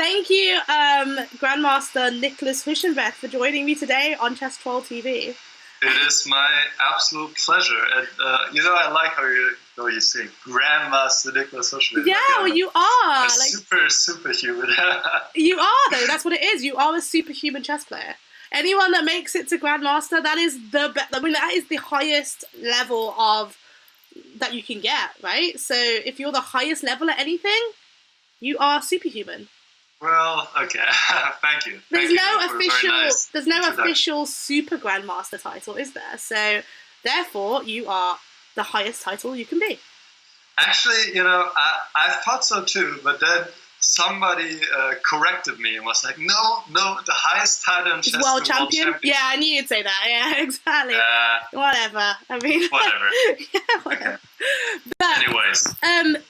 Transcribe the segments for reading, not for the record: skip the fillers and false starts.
Thank you, Grandmaster Niclas Huscenbeth, for joining me today on Chess Troll TV. It is my absolute pleasure. And, I like how you say Grandmaster Niclas Huscenbeth. Yeah, well, you are. Superhuman. You are, though. That's what it is. You are a superhuman chess player. Anyone that makes it to Grandmaster, that is that is the highest level of that you can get, right? So if you're the highest level at anything, you are superhuman. Well, okay. Thank you. There's no official Super Grandmaster title, is there? So therefore, you are the highest title you can be. Actually, I thought so too, but then somebody corrected me and was like, no, the highest title in chess is world champion. Yeah, I knew you'd say that. Yeah, exactly. Whatever. I mean, whatever. Yeah, whatever. But, anyways.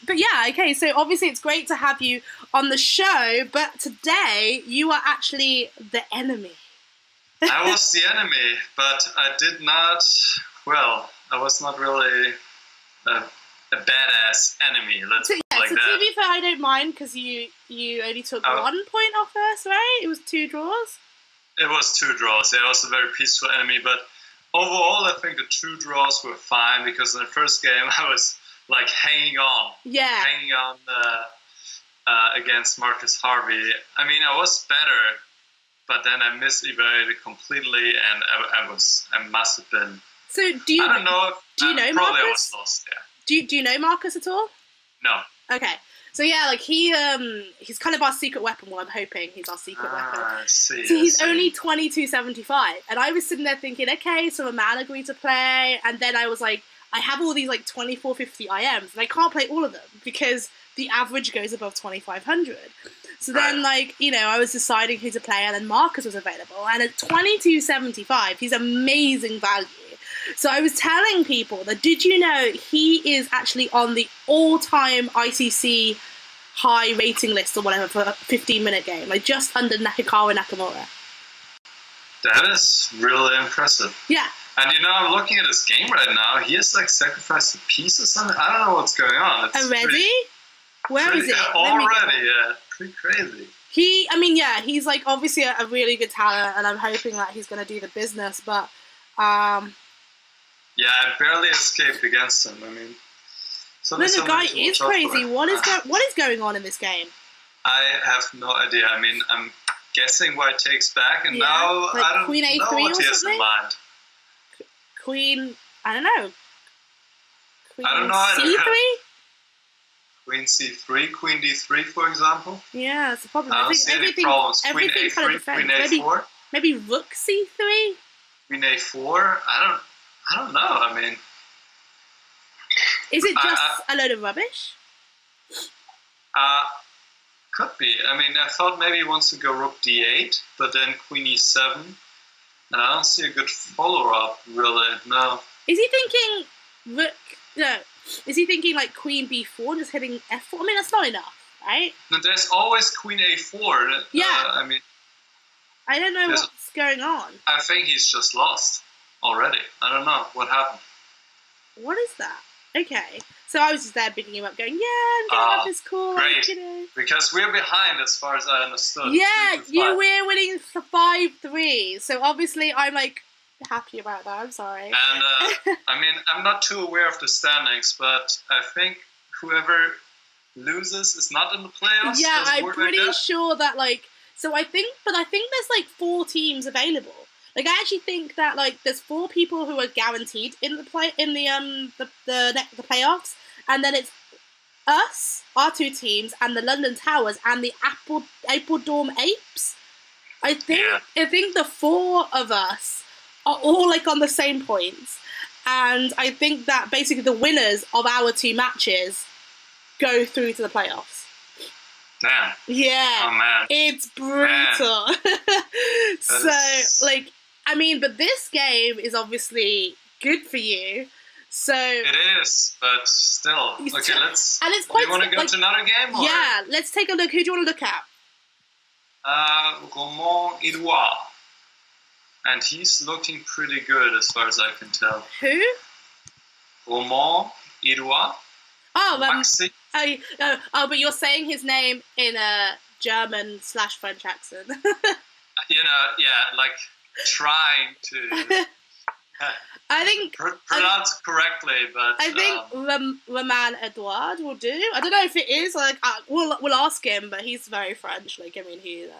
But yeah, okay. So obviously, it's great to have you on the show. But today, you are actually the enemy. I was the enemy, but I did not. Well, I was not really a badass enemy. Let's put it like that. To be fair, I don't mind because you only took 1 point off us, right? It was 2 draws. It was 2 draws. Yeah, it was a very peaceful enemy, but overall, I think the 2 draws were fine because in the first game I was like hanging on. Yeah. Hanging on against Marcus Harvey. I mean, I was better, but then I misevaluated completely, and I must have been. So do you? I don't know. Do you know probably Marcus? I was lost. Yeah. Do you know Marcus at all? No. Okay. So yeah, like he's kind of our secret weapon. Well, I'm hoping he's our secret weapon. I see. So he's only 2275, and I was sitting there thinking, okay, so a man agreed to play, and then I was like, I have all these like 2450 IMs, and I can't play all of them because the average goes above 2500. So then, I was deciding who to play, and then Marcus was available, and at 2275, he's amazing value. So I was telling people that, did you know he is actually on the all-time ICC high rating list or whatever for a 15-minute game, like just under Nakagawa Nakamura. That is really impressive. Yeah. And I'm looking at his game right now. He has like sacrificed a piece or something. I don't know what's going on. It's already? Where is it? Already, yeah. Pretty crazy. He's like obviously a really good talent, and I'm hoping that he's going to do the business, but yeah, I barely escaped against him. I mean, the guy is crazy. What is going on in this game? I have no idea. I mean, I'm guessing white takes back, and now like I don't Queen A3 know what he has in mind. Queen, I don't know. Queen I don't know either. C3? Queen C3, Queen D3, for example. Yeah, that's the problem. I don't see any problems. Queen A3, Queen A4. Maybe Rook C3? Queen A4? I don't know. I mean, is it just a load of rubbish? Could be. I mean, I thought maybe he wants to go Rook D8, but then Queen E7, and I don't see a good follow-up, really. No. Is he thinking Rook? No. Is he thinking like Queen B4, just hitting F4? I mean, that's not enough, right? No, there's always Queen A4. Yeah. I mean, I don't know what's going on. I think he's just lost already. I don't know what happened. What is that? Okay. So I was just there picking him up going, yeah, I'm going to have this call. Great. Because we're behind as far as I understood. Yeah, we're winning for 5-3. So obviously I'm like happy about that. I'm sorry. And I mean, I'm not too aware of the standings, but I think whoever loses is not in the playoffs. Yeah, I'm pretty sure that I think there's like 4 teams available. Like, I actually think that there's 4 people who are guaranteed in the playoffs, and then it's us, our 2 teams, and the London Towers and the Appledorm Apes. I think the 4 of us are all on the same points, and I think that basically the winners of our 2 matches go through to the playoffs. Damn. Yeah. Oh man. It's brutal. But this game is obviously good for you. So it is, but still. Okay, let's. And it's quite. Do you want to go to another game? Or? Yeah, let's take a look. Who do you want to look at? Romain Edouard. And he's looking pretty good as far as I can tell. Who? Romain Edouard. Oh, but you're saying his name in German / French accent. Like trying to I think pronounce it correctly, but I think Roman Edouard will do. I don't know if it is. Like, we'll ask him, but he's very French. Like, I mean, he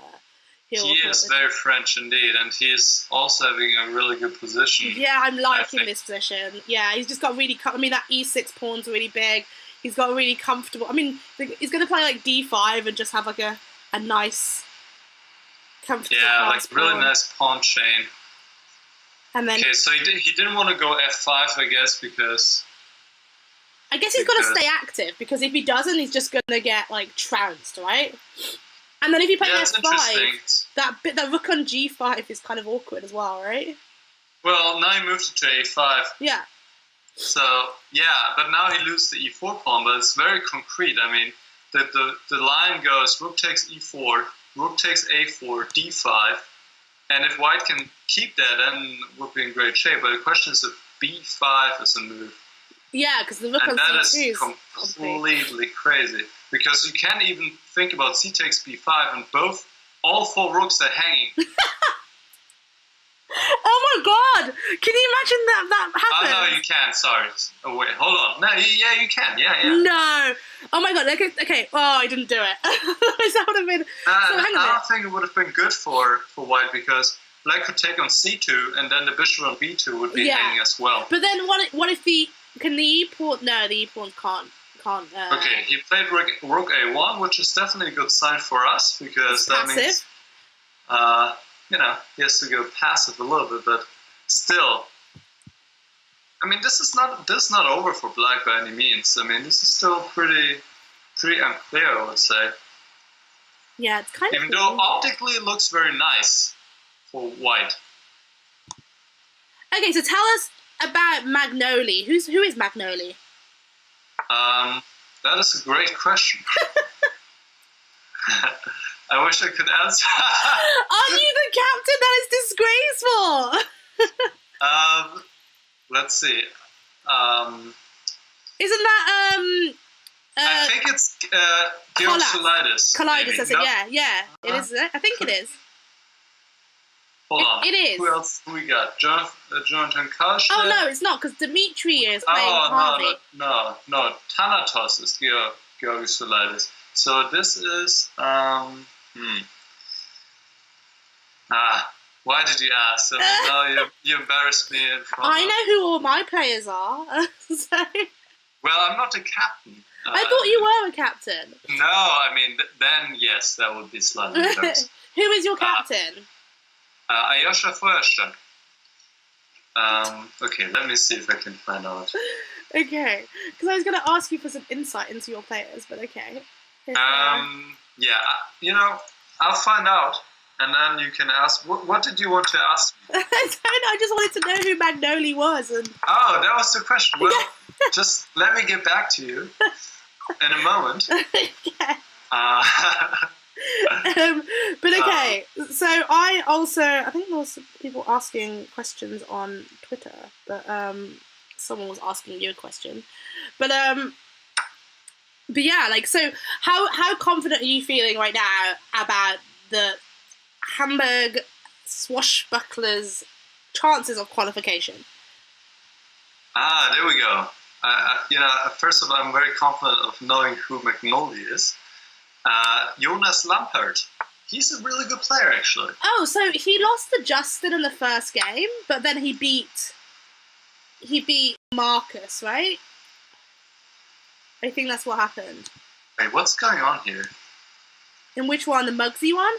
is very French indeed, and he's also having a really good position. Yeah, I'm liking this position. Yeah, he's just got really. I mean, that E6 pawn's really big. He's got a really comfortable. I mean, he's going to play like D5 and just have like a nice, comfortable. Yeah, like really pawn. Nice pawn chain. And then, okay, so he didn't want to go F5, I guess, because... I guess he's got to stay active, because if he doesn't, he's just going to get, like, trounced, right? And then if you play F5, that rook on G5 is kind of awkward as well, right? Well, now he moves to A5. Yeah. So, yeah, but now he loses the E4 pawn, but it's very concrete. I mean, the line goes rook takes E4, rook takes A4, D5, and if white can keep that, then we'll be in great shape. But the question is if B5 is a move. Yeah, because the rook on C2 is completely crazy. Because you can't even think about C takes B5, and all 4 rooks are hanging. Oh my god! Can you imagine that happened? Oh no, you can't. Sorry. Oh wait, hold on. No, yeah, you can. Yeah. No. Oh my god. Okay. Oh, I didn't do it. That would have been. I don't think it would have been good for white, because black could take on C2, and then the bishop on B2 would be hanging as well. But then what if the E pawn? No, the E pawn can't. Okay, he played rook A1, which is definitely a good sign for us, because that means he has to go passive a little bit, but still. I mean, this is not over for black by any means. I mean, this is still pretty unclear, I would say. Yeah, it's kind of. Even though optically it looks very nice for white. Okay, so tell us about Magnoli. Who is Magnoli? That is a great question. I wish I could answer. Are you the captain? That is disgraceful. Let's see. Isn't that I think it's Georgioulides. Kaulides, that's it. Yeah. It is. I think it is. Hold on. It is. Who else we got? Jonathan Kalsh? Oh no, it's not, because Dimitri is playing Harvey. No. Thanatos is Georgioulides. So this is why did you ask? I mean, now you embarrassed me in front. I know who all my players are. So. Well, I'm not a captain. I thought you were a captain. No, I mean then yes, that would be slightly embarrassing. Who is your captain? Ayosha Feuerstein. Okay, let me see if I can find out. Okay, because I was going to ask you for some insight into your players, but okay. Yeah, I'll find out, and then you can ask. What did you want to ask me? I just wanted to know who Magnoli was. Oh, that was the question. Well, just let me get back to you in a moment. Okay. But okay, so I think there was people asking questions on Twitter, but someone was asking you a question, but yeah, like, so how confident are you feeling right now about the Hamburg Swashbucklers' chances of qualification? There we go. First of all, I'm very confident of knowing who Magnoli is. Jonas Lampert. He's a really good player, actually. Oh, so he lost to Justin in the first game, but then he beat Marcus, right? I think that's what happened. Wait, what's going on here? In which one? The Mugsy one?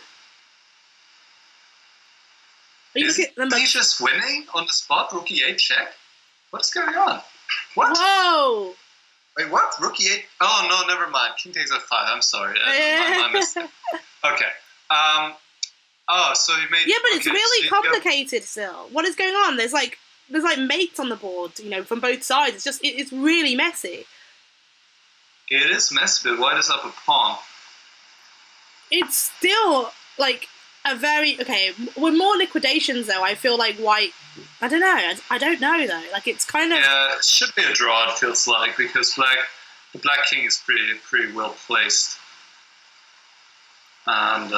Is he just winning on the spot? Rook E8 check? What's going on? What? Whoa! Wait, what? Rook E8? Oh, no, never mind. King takes F5. I'm sorry. I missed it. Okay. So he made... Yeah, but it's really complicated still. What is going on? There's like mates on the board, from both sides. It's really messy. It is messy, but white is up a pawn. It's still, like, a very... Okay, with more liquidations, though, I feel like white... I don't know. I don't know, though. Like, it's kind of... Yeah, it should be a draw, it feels like, because the black king is pretty well placed. and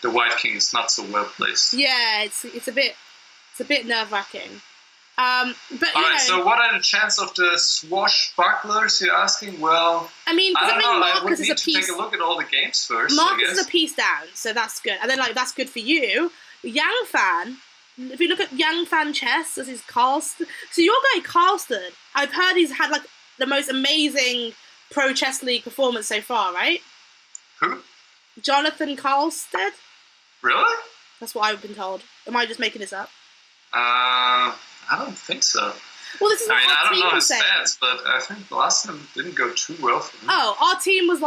the white king is not so well placed. Yeah, it's a bit nerve-wracking. But all right. So, what are the chances of the Swashbucklers? You're asking. Well, I mean, Marcus is a piece. Take a look at all the games first. Marcus is a piece down, so that's good. And then that's good for you. Yang Fan. If you look at Yang Fan chess, this is Carlston. So your guy Carlston, I've heard he's had the most amazing Pro Chess League performance so far, right? Who? Jonathan Carlsted. Really? That's what I've been told. Am I just making this up? I don't think so. Well, this is what I don't know his saying. stats, but I think the last time didn't go too well for him. Oh, our team was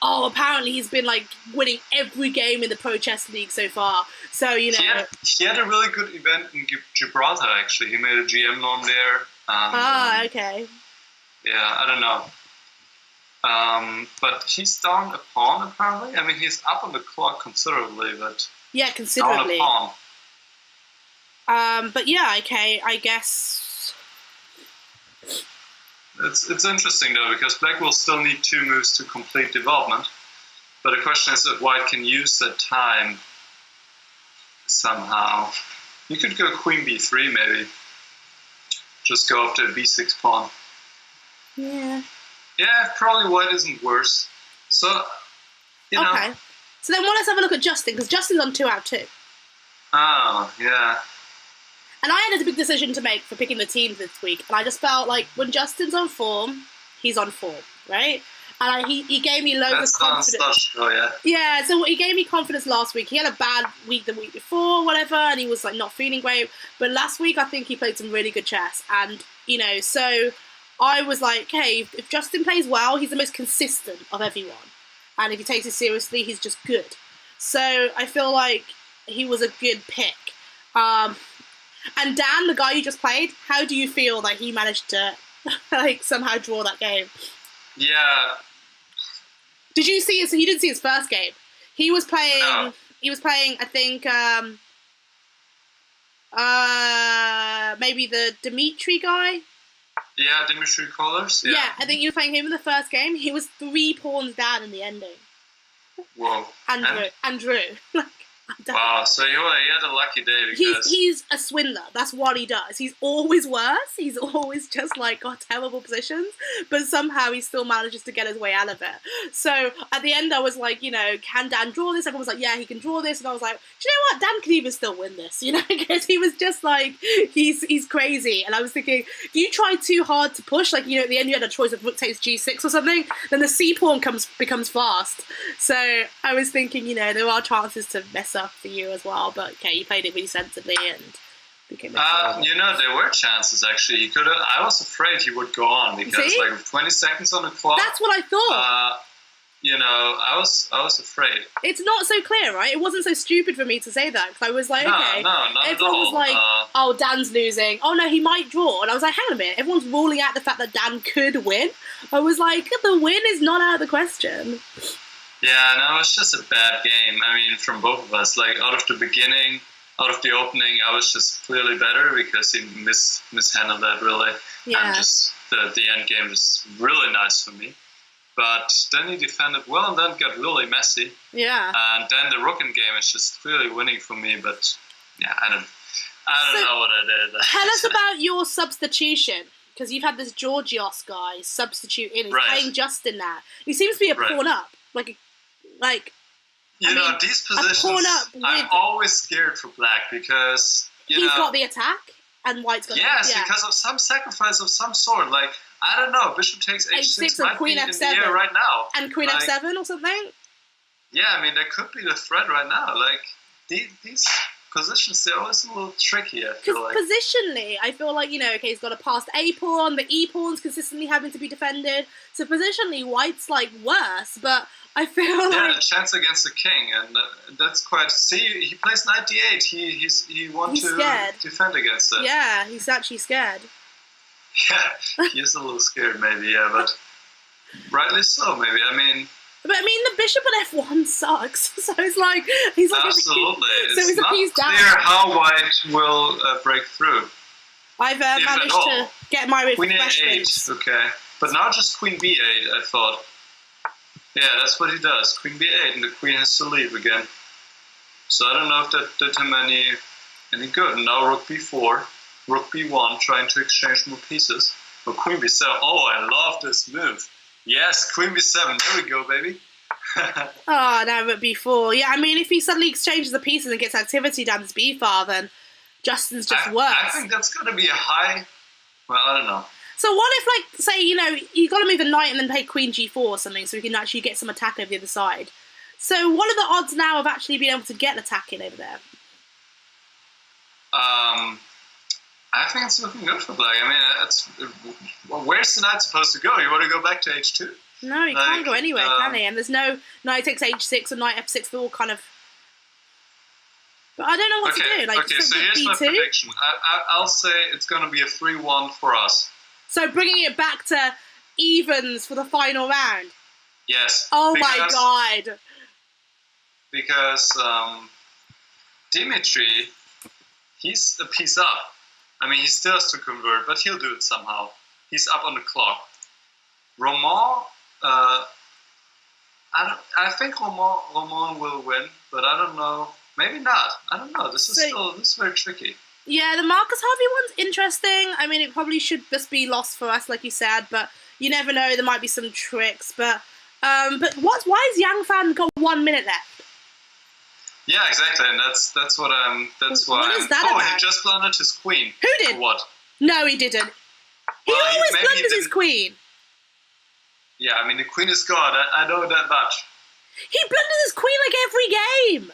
apparently he's been winning every game in the Pro Chess League so far. So, you know. He had a really good event in Gibraltar, actually. He made a GM norm there. Okay. Yeah, I don't know. But he's down a pawn, apparently. I mean, he's up on the clock considerably, but... Yeah, considerably. Down a pawn. But yeah, okay, I guess... It's interesting, though, because black will still need 2 moves to complete development. But the question is if white can use that time somehow. You could go queen b3, maybe. Just go up to a b6 pawn. Yeah. Yeah, probably white isn't worse. So, you know. Okay. So then let's have a look at Justin, because Justin's on 2 out of 2. Oh, yeah. And I had a big decision to make for picking the teams this week, and I just felt like when Justin's on form, he's on form, right? And he gave me loads of confidence. Yeah, so he gave me confidence last week. He had a bad week the week before, whatever, and he was not feeling great. But last week, I think he played some really good chess, and so I was like, hey, if Justin plays well, he's the most consistent of everyone, and if he takes it seriously, he's just good. So I feel like he was a good pick. And Dan, the guy you just played, how do you feel that he managed to somehow draw that game? Yeah. Did you see it? So he didn't see his first game. He was playing. No. He was playing. I think maybe the Dimitri guy. Yeah, Dimitri Kollers. Yeah, I think you were playing him in the first game. He was 3 pawns down in the ending. Whoa. Andrew. Wow, so he had a lucky day because... He's a swindler. That's what he does. He's always worse. He's always just got terrible positions, but somehow he still manages to get his way out of it. So at the end I was like, can Dan draw this? Everyone was like, yeah, he can draw this. And I was like, do you know what? Dan can even still win this, because he was just he's crazy. And I was thinking, if you try too hard to push, at the end you had a choice of rook takes g6 or something, then the c pawn becomes fast. So I was thinking, there are chances to mess up for you as well, but okay, you played it really sensibly and became there were chances actually. He could have. I was afraid he would go on because with 20 seconds on the clock. That's what I thought. I was afraid. It's not so clear, right? It wasn't so stupid for me to say that because I was like, okay. No, not everyone at all. was like, oh, Dan's losing. Oh no, he might draw. And I was like, hang on a minute. Everyone's ruling out the fact that Dan could win. I was like, the win is not out of the question. Yeah, no, it was just a bad game. I mean, from both of us. Out of the beginning, out of the opening, I was just clearly better because he mishandled that really. Yeah. And just the end game was really nice for me. But then he defended well and then got really messy. Yeah. And then the rook in game is just clearly winning for me. But yeah, I don't know what I did. Tell us about your substitution. Because you've had this Georgios guy substitute in. He's playing Justin now. He seems to be a pawn up. These positions, I'm always scared for black because, he's got the attack and white's got because of some sacrifice of some sort. I don't know, bishop takes h6 might queen be f7 in the air right now. And queen f7 or something? Yeah, I mean, that could be the threat right now. These positions, they're always a little tricky, I feel like. Positionally, I feel like, he's got a passed A pawn, the E pawn's consistently having to be defended. So positionally, white's worse, but I feel a chance against the king, and that's quite... See, he plays knight d8. He wants to defend against it. Yeah, he's actually scared. Yeah, he's a little scared maybe, yeah, but rightly so, maybe. But the bishop at f1 sucks. So he's absolutely. It's not clear how white will break through. I've managed to get my queen refreshments. a8, okay. But now just queen b8, I thought. Yeah, that's what he does. Queen b8, and the queen has to leave again. So I don't know if that did him any good. Now rook b4, rook b1, trying to exchange more pieces. But queen b7. Oh, I love this move. Yes, queen b7. There we go, baby. Oh, now rook b4. Yeah, I mean, if he suddenly exchanges the pieces and gets activity down this b-file, then Justin's just worse. I think that's going to be a high... Well, I don't know. So what if, like, say, you got to move the knight and then play queen g4 or something so we can actually get some attack over the other side? So what are the odds now of actually being able to get an attack in over there? I think it's looking good for black. I mean, where's the knight supposed to go? You want to go back to h2? No, he can't go anywhere, can he? And there's no knight takes h6 or knight f6. They're all kind of... But I don't know what to do. Like, okay, so here's my prediction. I'll say it's going to be a 3-1 for us. So bringing it back to evens for the final round. Yes. Oh my god. Because Dimitri, he's a piece up. I mean, he still has to convert, but he'll do it somehow. He's up on the clock. Roman, I think Roman will win, but I don't know. Maybe not. I don't know. This is very tricky. Yeah, the Marcus Harvey one's interesting. I mean, it probably should just be lost for us, like you said, but you never know. There might be some tricks, but why has Yang Fan got 1 minute left? Yeah, exactly, and that's why. What is that about? He just blundered his queen. Who did? For what? No, he didn't. He always blunders his queen. Yeah, I mean, the queen is gone. I know that much. He blunders his queen like every game.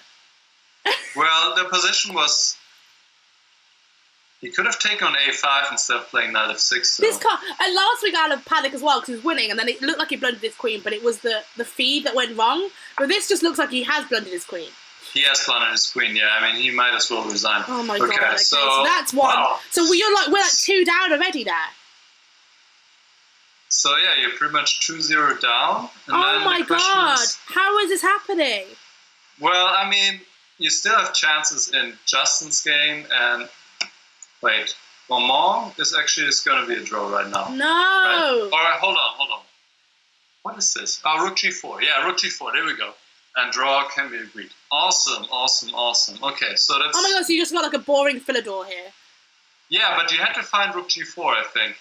Well, the position was... He could have taken on a5 instead of playing knight f6. So. This card, and last week I had panic as well because he was winning, and then it looked like he blundered his queen, but it was the feed that went wrong. But this just looks like he has blundered his queen. He has blundered his queen, yeah. I mean, he might as well resign. Oh my god! Okay, so that's one. Wow. So we're like 2 down already there. So yeah, you're pretty much 2-0 down. And oh my god! How is this happening? Well, I mean, you still have chances in Justin's game, and wait, Roman is actually going to be a draw right now. No. Right? All right, hold on. What is this? Oh, rook g4. Yeah, rook g4. There we go. And draw can be agreed. Awesome. Okay, so that's... Oh my god, so you just got like a boring Philidor here. Yeah, but you had to find rook g4, I think.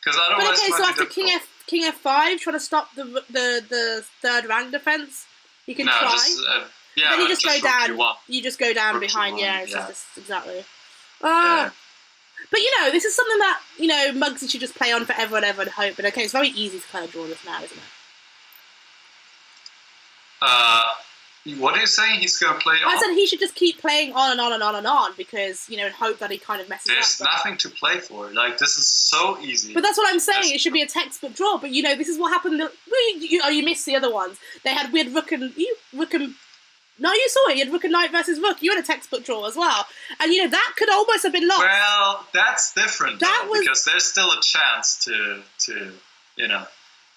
Because otherwise... But okay, so after king f5, trying to stop the third rank defense, you can try. Yeah, then you just go down. You just go down rook behind, yeah. Just, exactly. Yeah. But, this is something that, Muggsy should just play on forever and ever and hope. But, okay, it's very easy to kind of draw this now, isn't it? What are you saying? He's going to play on? I said he should just keep playing on and on and on and on because, and hope that he kind of messes up. There's nothing to play for. Like, this is so easy. But that's what I'm saying. It should be a textbook draw. But, this is what happened. You missed the other ones. We had rook and... No, you saw it. You had rook and knight versus rook. You had a textbook draw as well. And, that could almost have been lost. Well, that's different, because there's still a chance to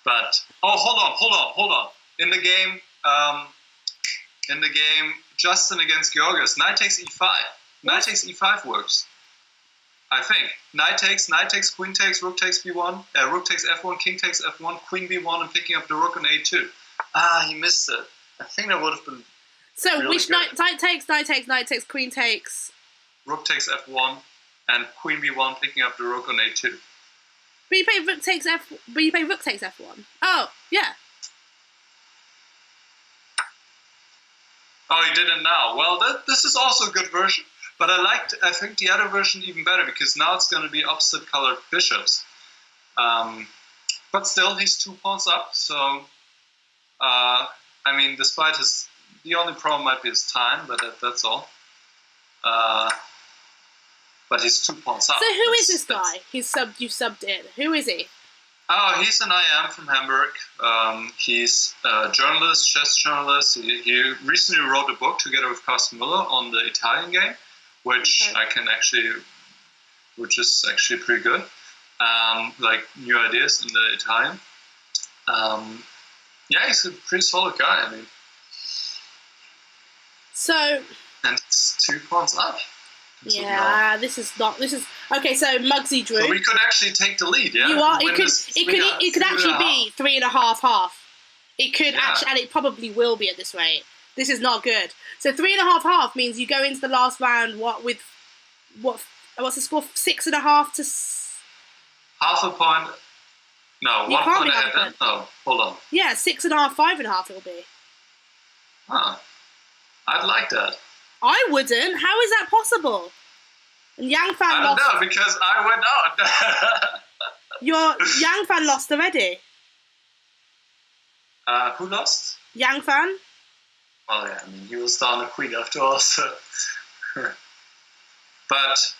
But, hold on. In the game, Justin against Georgios, knight takes e5. Knight takes e5 works. I think. Knight takes, queen takes, rook takes b1, rook takes f1, king takes f1, queen b1, and picking up the rook on a2. He missed it. I think that would have been... So, really which knight takes, queen takes... Rook takes f1, and queen b1 picking up the rook on a2. But you play rook takes f1. Oh, yeah. Oh, you did it now. Well, this is also a good version, but I think the other version even better because now it's going to be opposite colored bishops. But still, he's 2 pawns up, so I mean, despite the only problem might be his time, but that's all. But he's 2 pawns up. So who is this guy? You subbed in. Who is he? Oh, he's an IM from Hamburg. He's a journalist, chess journalist. He recently wrote a book together with Carsten Müller on the Italian game, which is actually pretty good. Like new ideas in the Italian. Yeah, he's a pretty solid guy. I mean, and it's 2 pawns up. Yeah, this is okay. So Muggsy drew. So we could actually take the lead. Yeah, it could actually be 3.5 half. It could Yeah. actually, and it probably will be at this rate. This is not good. So 3.5 means you go into the last round what's the score? 6.5 to. Half a point. No, You 1 can't point be half ahead. a Then. point. Oh, hold on. Yeah, 6.5, 5.5 it'll be. Huh. I'd like that. I wouldn't. How is that possible? And Yang Fan I don't lost. know because I went out. Your Yang Fan lost already. Who lost? Yang Fan. Well, yeah, I mean, he was down a queen after all, so. But,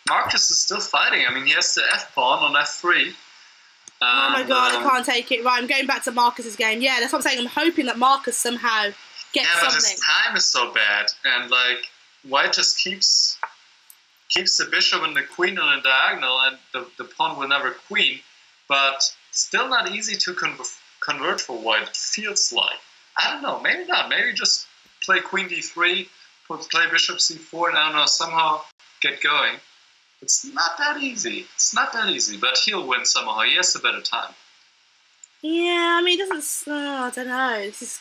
Marcus is still fighting. I mean, he has the F-pawn on F3. Oh my god, I can't take it. Right, I'm going back to Marcus's game. Yeah, that's what I'm saying. I'm hoping that Marcus somehow gets Yeah, but something. his time is so bad. And, like, White just keeps the bishop and the queen on a diagonal, and the pawn will never queen. But still not easy to convert for White, it feels like. I don't know, maybe not. Maybe just play queen d3, play bishop c4, and I don't know, somehow get going. It's not that easy. It's not that easy, but he'll win somehow. He has a better time. Yeah, I mean, it doesn't. I don't know. This is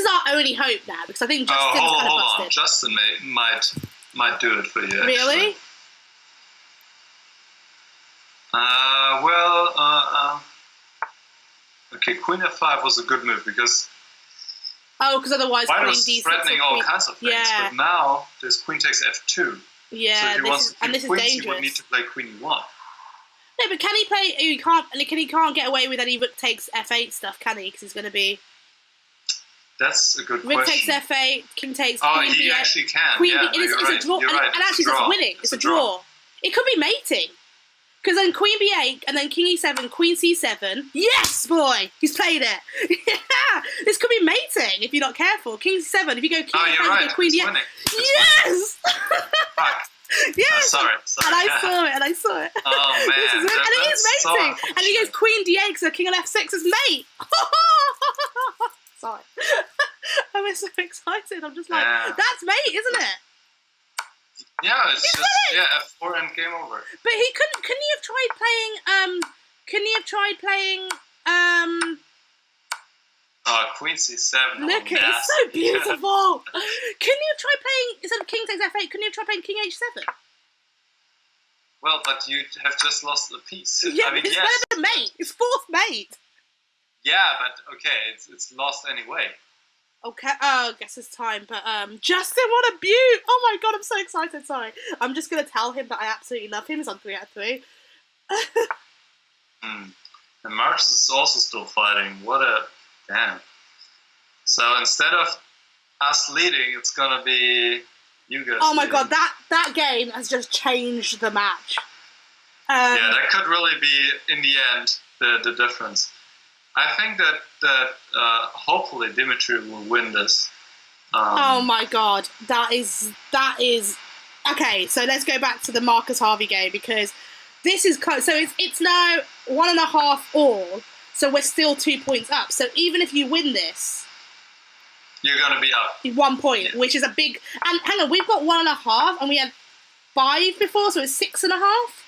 our only hope now, because I think Justin's kind of hold busted. on. Justin might do it for you. Really? Okay, queen f5 was a good move because Oh, because otherwise White queen was d6. threatening all kinds of things, Yeah. but now there's queen takes f2. Yeah, so if he wants this to keep is queens, dangerous. he would need to play queen e1. No, but can he play? He can't get away with any rook takes f8 stuff, can he? Because he's going to be That's a good rook question. takes f8, king takes. Oh, queen he b8. actually can. Queen Yeah, b, it's you're a draw, right. You're right. and actually It's a it's draw. winning. It's a draw. It could be mating. Because then queen b8 and then king e7, queen c7. Yes, boy, he's played it. Yeah, this could be mating if you're not careful. King c7. If you go king Oh, you're e7, right. go queen It's d8. winning. Yes. Fuck. Yes. Sorry. And I saw it. Oh man, This is it. And it is so mating. And he goes queen d8, so king on f6 is mate. Sorry. I'm so excited. I'm just like, that's mate, isn't it? Yeah, it's just f4 and game over. But he couldn't. Couldn't he have tried playing? Couldn't he have tried playing? Queen c7. Look, it's so beautiful. Couldn't he have tried playing instead of king takes f8? Couldn't he have tried playing king h7? Well, but you have just lost a piece. Yeah, I mean, it's yes. better than mate. It's fourth mate. Yeah, but okay, it's lost anyway. Okay, I guess it's time. But Justin, what a beaut! Oh my god, I'm so excited. Sorry, I'm just gonna tell him that I absolutely love him. He's on 3 out of 3. And Marcus is also still fighting. What a damn. So instead of us leading, it's gonna be you guys. Oh my leading. god, that game has just changed the match. Yeah, that could really be in the end the difference. I think that hopefully Dimitri will win this. Oh my god, that is okay. So let's go back to the Marcus Harvey game because this is close. So it's now 1.5 all. So we're still 2 points up. So even if you win this, you're gonna be up 1 point, which is a big. And hang on, we've got 1.5, and we had 5 before, so it's 6.5.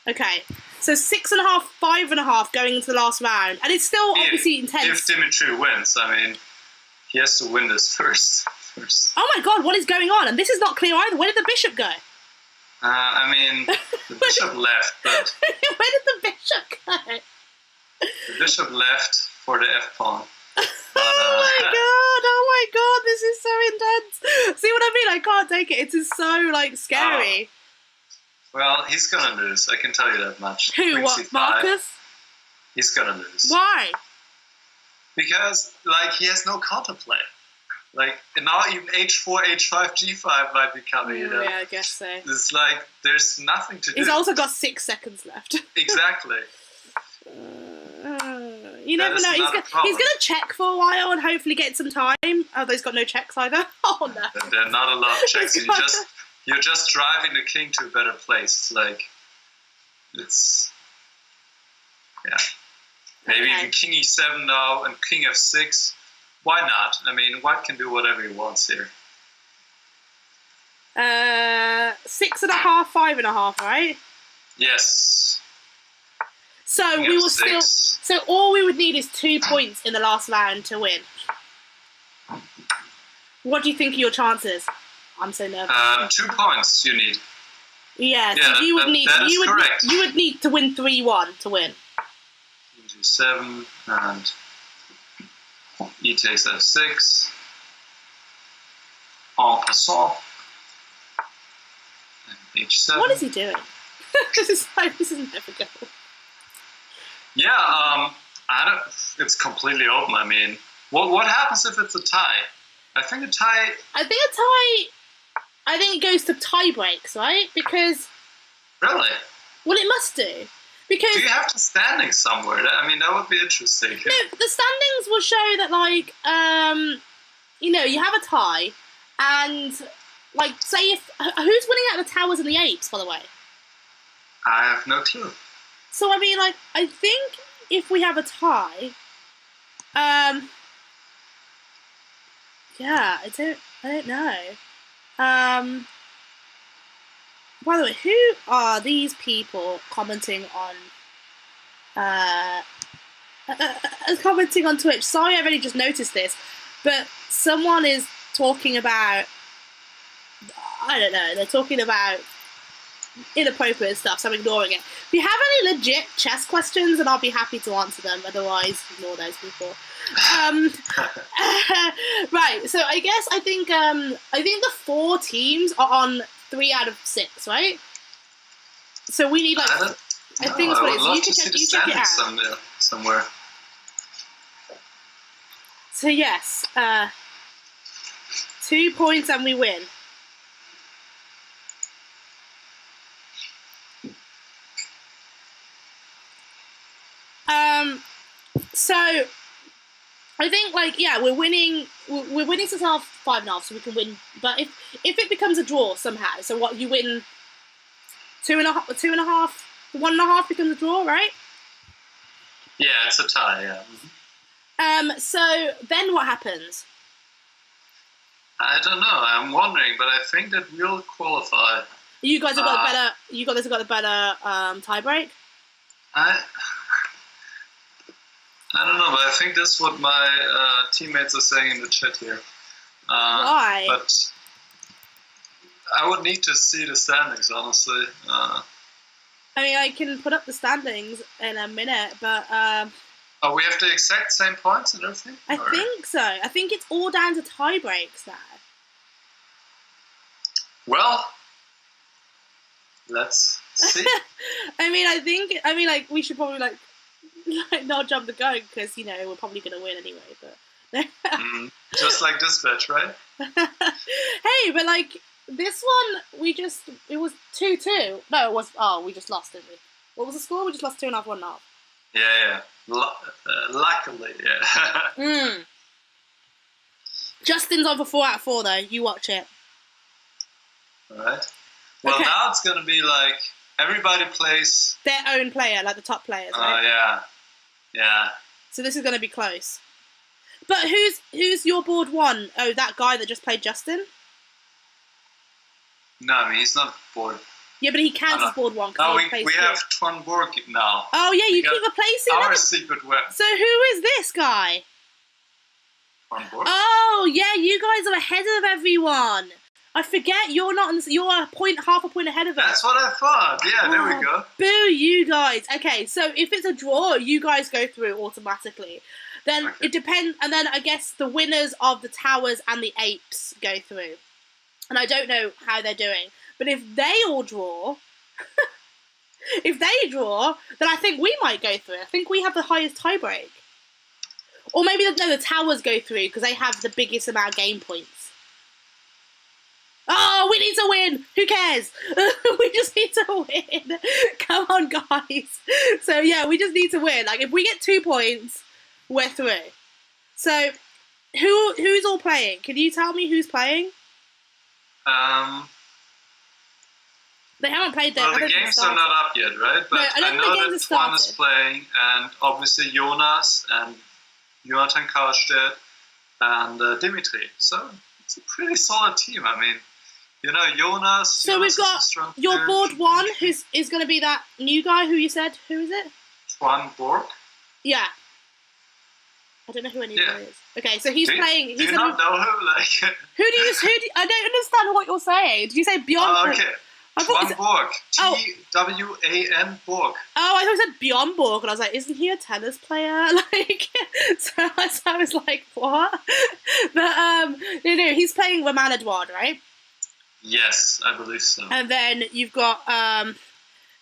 Okay, so 6.5, 5.5 going into the last round, and it's still obviously intense. If Dimitri wins, I mean, he has to win this first. Oh my god, what is going on? And this is not clear either. Where did the bishop go? I mean, the bishop left, but where did the bishop go? the bishop left for the f-pawn. Oh my god, this is so intense. See what I mean? I can't take it. It is so like scary. Well, he's gonna lose. I can tell you that much. Who? Queen What? C5, Marcus? He's gonna lose. Why? Because like he has no counterplay. Like and now even h4, h5, g5 might be coming. You know? Yeah, I guess so. It's like there's nothing to do. He's also got 6 seconds left. Exactly. You never know. He's gonna check for a while and hopefully get some time. Oh, he's got no checks either. Oh no. There are not a lot of checks. You're just driving the king to a better place. Like it's maybe even king e7 now and king f6. Why not? I mean, White can do whatever he wants here. 6.5, 5.5, right? Yes. So we will still. So all we would need is 2 points in the last round to win. What do you think are your chances? I'm so nervous. 2 points you need. Yeah, so you would need. Correct. You would need to win 3-1 to win. 7 and he takes f6. En passant. And h7. What is he doing? this is never going. Yeah, I don't. It's completely open. I mean, what happens if it's a tie? I think a tie. I think it goes to tie breaks, right? Because. Really? Well, it must do. Because. Do you have the standings somewhere? I mean, that would be interesting. No, the standings will show that, like, you have a tie, and, like, say if who's winning out of the towers and the apes, by the way? I have no clue. So I mean, like, I think if we have a tie, yeah, I don't know. By the way, who are these people commenting on Twitch? Sorry, I've only just noticed this, but someone is talking about, I don't know, they're talking about inappropriate stuff, so I'm ignoring it. If you have any legit chess questions, then I'll be happy to answer them. Otherwise, ignore those people. Right. So I think the 4 teams are on 3 out of 6, right? So we need like. I think that's what it is. You check it out somewhere. So yes, 2 points and we win. So I think we're winning since half 5.5, so we can win. But if it becomes a draw somehow, so what, you win 2.5, 1.5 becomes a draw, right? Yeah, it's a tie. Yeah. So then what happens? I don't know. I'm wondering, but I think that we'll qualify. You guys have got the better tie break. I don't know, but I think that's what my teammates are saying in the chat here. Why? But I would need to see the standings, honestly. I mean, I can put up the standings in a minute, but... Oh, we have the exact same points and everything? I think so. I think it's all down to tie breaks now. Well, let's see. We should probably, not jump the gun, because, we're probably going to win anyway, but... Just like this match, right? Hey, but, this one, it was 2-2. No, it was, we just lost, didn't we? What was the score? We just lost 2.5, 1.5. Yeah. Luckily, yeah. Justin's on for 4 out of 4, though. You watch it. Alright. Well, okay. Now it's going to be everybody plays... their own player, the top players, right? Yeah. So this is going to be close. But who's your board 1? Oh, that guy that just played Justin? No, I mean, he's not board. Yeah, but he counts as board 1. No, we have Twan Borg now. Oh, yeah, you keep replacing our secret weapon. So who is this guy? Twan Borg? Oh, yeah, you guys are ahead of everyone. I forget you're not. You're half a point ahead of us. That's what I thought. Yeah, there we go. Boo, you guys. Okay, so if it's a draw, you guys go through automatically. Then It depends, and then I guess the winners of the towers and the apes go through. And I don't know how they're doing, but if they all draw, then I think we might go through. I think we have the highest tiebreak, or maybe the towers go through because they have the biggest amount of game points. Oh, we need to win! Who cares? We just need to win. Come on, guys. So, yeah, we just need to win. If we get 2 points, we're through. So, who's all playing? Can you tell me who's playing? They haven't played their... Well, the games are not up yet, right? But no, I know that Twan is playing, and obviously Jonas, and Jonathan Karlstedt, and Dimitri. So, it's a pretty solid team. I mean... Jonas... So we've got your board 1, is going to be that new guy who you said. Who is it? Borg. Yeah. I don't know who anyone is. Okay, so he's playing. Do you not know who? Like, who do you? I don't understand what you're saying. Did you say Bjorn? Okay. Twan Borg. Twan Borg. Oh, I thought you said Bjorn Borg, and I was like, isn't he a tennis player? Like, so I was like, what? But no, he's playing Roman Edouard, right? Yes, I believe so. And then you've got and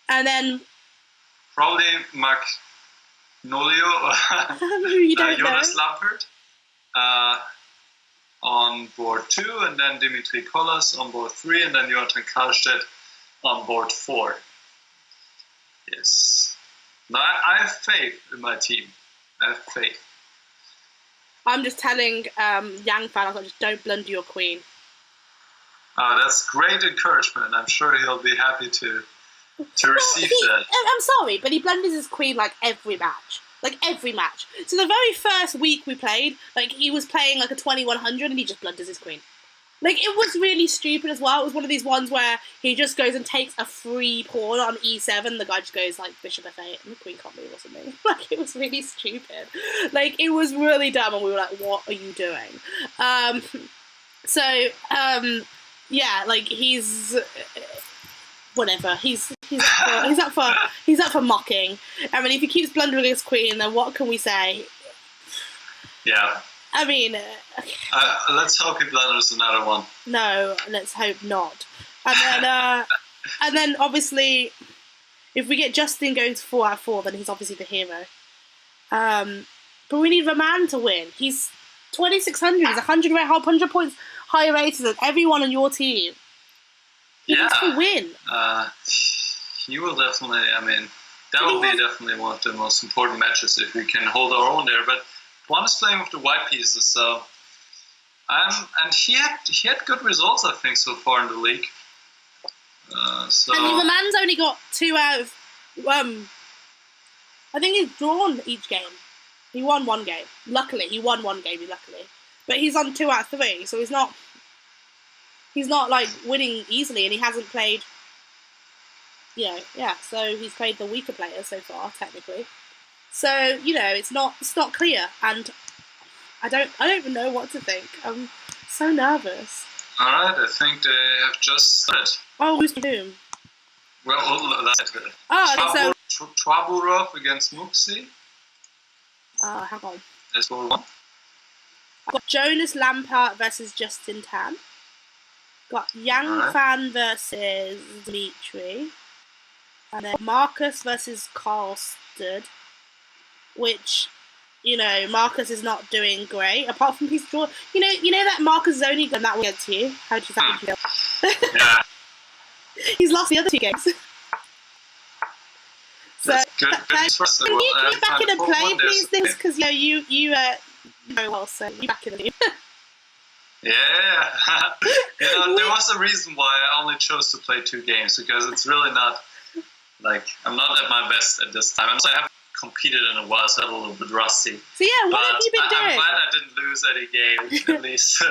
then probably Magnolio, you don't Jonas know. Lampert on board 2, and then Dimitri Kollas on board 3, and then Jonathan Karlstedt on board 4. Yes. Now, I have faith in my team. I have faith. I'm just telling Yang Fan, just don't blunder your queen. That's great encouragement. I'm sure he'll be happy to receive that. I'm sorry, but he blunders his queen like every match. Like every match. So the very first week we played, like he was playing like a 2100 and he just blunders his queen. Like it was really stupid as well. It was one of these ones where he just goes and takes a free pawn on e7. The guy just goes like bishop f8 and the queen can't move or something. Like it was really stupid. Like it was really dumb and we were like, what are you doing? Yeah, like he's whatever. He's up for mocking. I mean, if he keeps blundering his queen, then what can we say? Yeah. I mean, let's hope he blunders another one. No, let's hope not. And then obviously, if we get Justin going to 4 out of 4, then he's obviously the hero. But we need Roman to win. He's 2600. He's 100 points higher rated than everyone on your team. He needs to win. He will definitely. I mean, that will be definitely one of the most important matches if we can hold our own there. But one is playing with the white pieces, so and he had good results, I think, so far in the league. So and Roman's only got 2 out of I think he's drawn each game. He won 1 game. Luckily, he won 1 game. Luckily, but he's on 2 out of 3, so he's not like winning easily, and he hasn't played. So he's played the weaker players so far, technically. So it's not clear, and I don't even know what to think. I'm so nervous. All right, I think they have just started. Oh, who's whom? Well, that's good. Oh, so Traburov against Muxi. Hang on. That's for 1. I've got Jonas Lampert versus Justin Tan. Got Yang Fan versus Dimitri. And then Marcus versus Karlstedt, which, Marcus is not doing great, apart from his draw. You know that Marcus has only done that one against you? How do you think you feel? Yeah. He's lost the other 2 games. So, good. Can you get back in and play, please, this? Because, you very well, so you back in the game. Yeah. There was a reason why I only chose to play 2 games, because it's really not, like, I'm not at my best at this time. I haven't competed in a while, so I'm a little bit rusty. So yeah, what have you been doing? I'm glad I didn't lose any games, at least.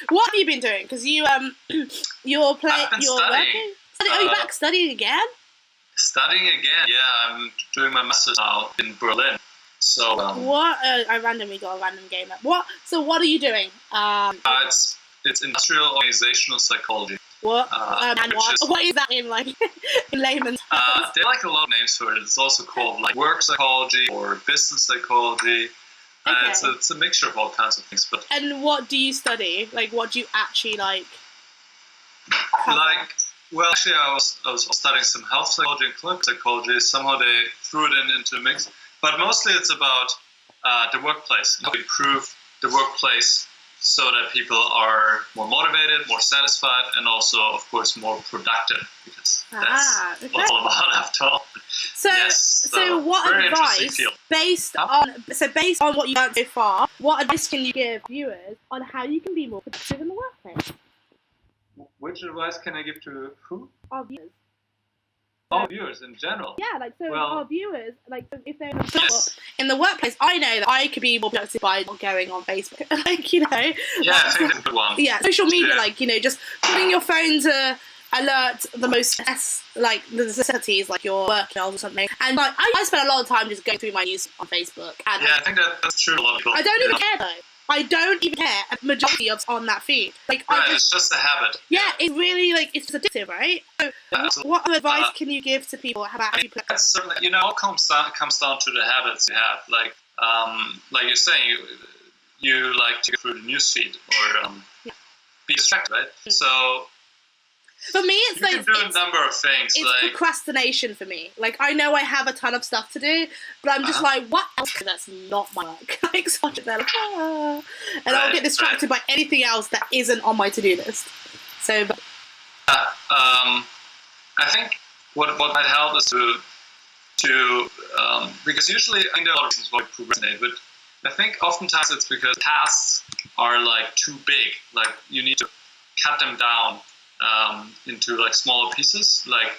What have you been doing? Because you're studying. Working? Are you back studying again? Studying again, yeah. I'm doing my master's now in Berlin. So what? I randomly got a random game up. What? So what are you doing? It's industrial organizational psychology. What? What is that in in layman's terms? There are a lot of names for it. It's also called work psychology or business psychology. Okay. It's a mixture of all kinds of things. But and what do you study? What do you actually Well, actually, I was studying some health psychology and clinical psychology. Somehow they threw it into the mix. But mostly it's about the workplace, how to improve the workplace so that people are more motivated, more satisfied, and also, of course, more productive, because that's what it's all about after all. So what advice, based on what you've learned so far, what advice can you give viewers on how you can be more productive in the workplace? Which advice can I give to who? Our viewers. All viewers in general. Yeah, our viewers, if they're in the workplace, I know that I could be more productive by not going on Facebook. Yeah, I think that's a good one. Yeah, social media, just putting your phone to alert the most like the necessities, like your work emails or something. And like I spend a lot of time just going through my news on Facebook. And Yeah, I think that's true. A lot of people. I don't even care though. I don't even care. A majority of on that feed. Like Right, it's just a habit. yeah, it really like it's addictive, right? So Yeah, what advice can you give to people about how you play? That's certainly, it all comes down to the habits you have. Like you're saying, you like to go through the newsfeed or be distracted, right? So For me, it's you can do a number of things. It's procrastination for me. Like, I know I have a ton of stuff to do, but I'm just like, what else? That's not my work. Like, so they're like, and I'll get distracted by anything else that isn't on my to-do list. So, I think what might help is to because usually I think there are a lot of reasons why we procrastinate, but I think oftentimes it's because tasks are like too big. Like you need to cut them down into like smaller pieces, like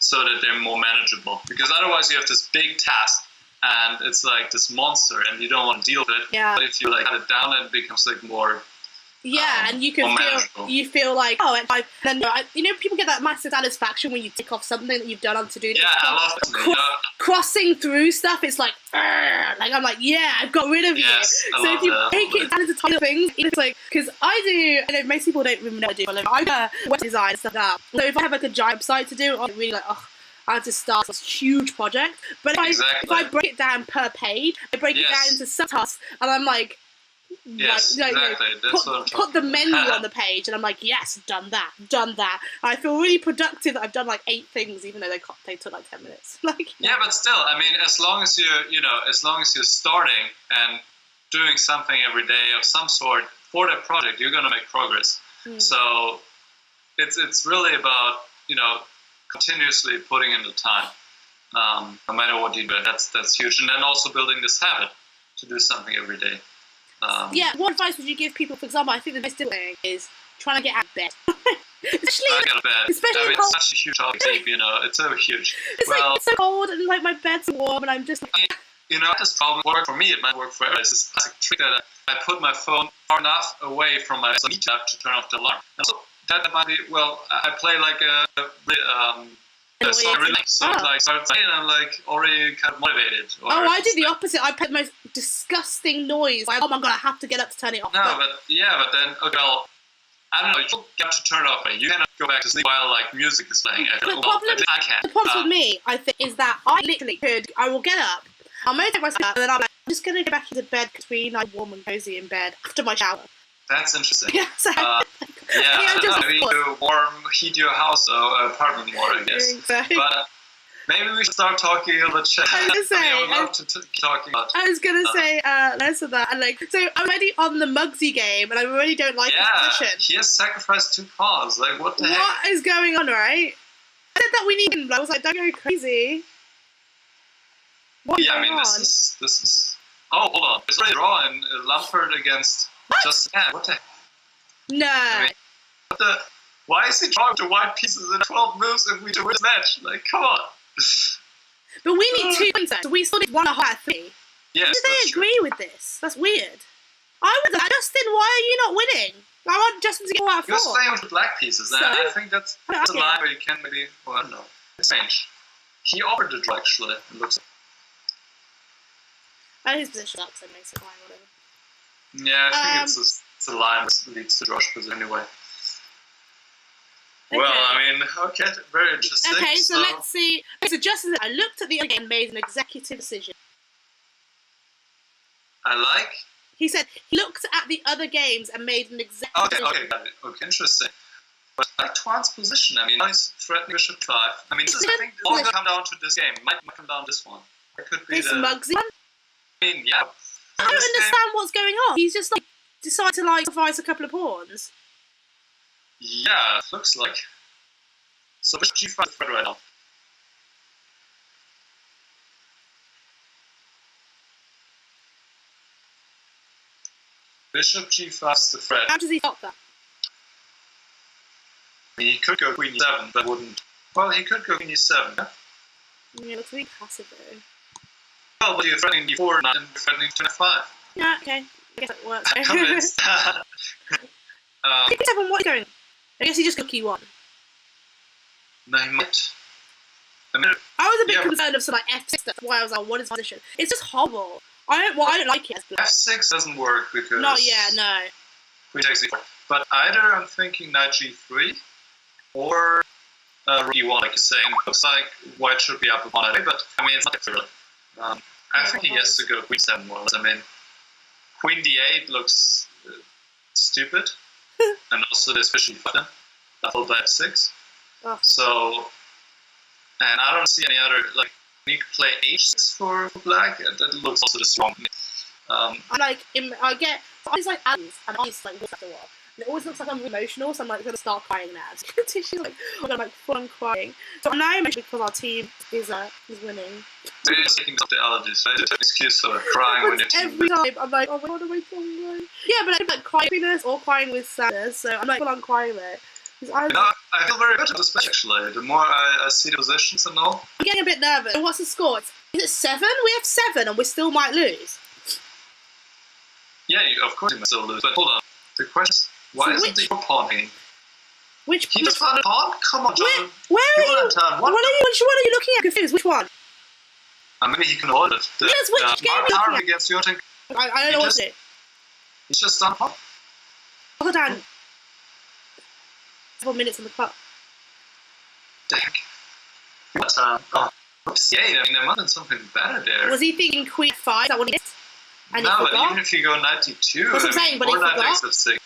so that they're more manageable. Because otherwise you have this big task and it's like this monster, and you don't want to deal with it. Yeah. But if you like cut it down, it becomes like more. Yeah, and you can feel like, oh, and then people get that massive satisfaction when you tick off something that you've done on to do. Yeah, I love it. Crossing through stuff, it's like I'm like, yeah, I've got rid of you. So if you break it down into tiny things, it's like, because I know most people don't even know what I do. Like, I do web design and stuff like that. So if I have like a giant site to do, I'm really like, I have to start this huge project. But if I break it down per page, I break it down into subtasks, and I'm like, put the menu on the page, and I'm like, yes, done that. I feel really productive that I've done like 8 things, even though they took like 10 minutes. Yeah, but still, I mean, as long as you're starting and doing something every day of some sort for that project, you're gonna make progress. So it's really about continuously putting in the time, no matter what you do. That's huge, and then also building this habit to do something every day. What advice would you give people? For example, I think the best thing is trying to get out of bed. Especially it's such a huge topic, it's so huge. It's like it's so cold, and like my bed's warm, and I'm just like... this problem work for me, it might work for others. It's a classic trick that I put my phone far enough away from my meet app to turn off the alarm. And so that might be, I play like so like starts playing, and I'm like already kind of motivated. I did the opposite. I played the most disgusting noise. Like, oh my god, I have to get up to turn it off. No, but then I don't know. You don't get to turn it off. You cannot go back to sleep while like music is playing. I can. The problem with me, I think, is that I literally I will get up, I'll motivate myself, and then I'm like, I'm just gonna go back into bed because we like warm and cozy in bed after my shower. That's interesting. Yeah, so maybe to heat your house or apartment more, I guess. Exactly. But maybe we should start talking about chat. I would love to talk about. I was gonna say less of that, and so I'm already on the Muggsy game, and I really don't like his position. He has sacrificed 2 pawns. Like, what the heck? What is going on, right? I said that we need him. I was like, don't go crazy. What's going on? This is. Oh, hold on. It's already draw in Lampard against. Just what the heck? No. I mean, why is he drawing the white pieces in 12 moves if we do this match? Like, come on. But we need 2 points, so we still need 1 out of 3. Yes, do they agree with this? That's weird. I was like, Justin, why are you not winning? I want Justin to get 4 out of 4. You're playing with the black pieces, and I think that's a line where you can maybe, I don't know. It's strange. He offered the draw, actually. It looks like. His position up, so it makes it fine, whatever. Yeah, I think it's a line that leads to Josh position anyway. Okay. Well, I mean, okay, very interesting. Okay, so let's see. So Justin, I looked at the other game and made an executive decision. He said he looked at the other games and made an executive decision. Okay, got it. Okay, interesting. But I like Tuan's position. I mean, he's threatening Bishop 5. I mean, I think it's all going to come down to this game. It might come down to this one. It could be this Muggsy one? I mean, yeah. I don't understand what's going on. He's just decided to sacrifice a couple of pawns. Yeah, looks like. So Bishop G5 is the threat right now. Bishop G5 is the threat. How does he stop that? He could go Queen E7, but wouldn't. Well, he could go Queen E7. Yeah, looks really passive though. Well, but you're threatening E4 and you're threatening 25. Yeah, okay. I guess that works. I'm convinced. What is going on? I guess he just got Q1. No, he might. I mean, I was a bit yeah, concerned of like F6. That's why I was like, what is position? It's just horrible. I don't like it. F6 doesn't work because... Not yet, no. Queen takes e4. But either I'm thinking knight g3 or rook e1, like you're saying. Looks like white should be up upon it, but I mean, it's not really. I think he has to go queen 7 more or less. I mean, queen d8 looks stupid, and also there's bishop e5, followed by f6. Oh. So, and I don't see any other, like, you could play h6 for black, and that looks also just wrong. I always like Alice, and I always like walk after a while. And it always looks like I'm emotional, so I'm like gonna start crying now. She's like, I'm like full on crying. So I'm now emotional because our team is winning. Maybe you're taking up the allergies, right? It's an excuse for crying when your team every time I'm like, oh my god, am I crying? Yeah, but I'm like crying or crying with sadness, so I'm like full on crying there. I feel very good at this match actually. The more I see the positions and all. I'm getting a bit nervous. What's the score? Is it 7? We have 7 and we still might lose. Yeah, of course you might still lose. But hold on. The question is, why isn't he pawning? He just found a pawn? Come on, John. Where are you? Which one are you looking at? Confused. Which one? Maybe he can avoid it. Yes, which game are you looking at? Against you, I think. I don't know what's it. He's just done pawn. Hold on. 4 minutes on the clock. Heck. But, yeah, I mean, there must have been something better there. Was he thinking queen 5? Is that what he did? And no, but even if you go knight d2, that's what I'm saying, but he knight forgot. f6,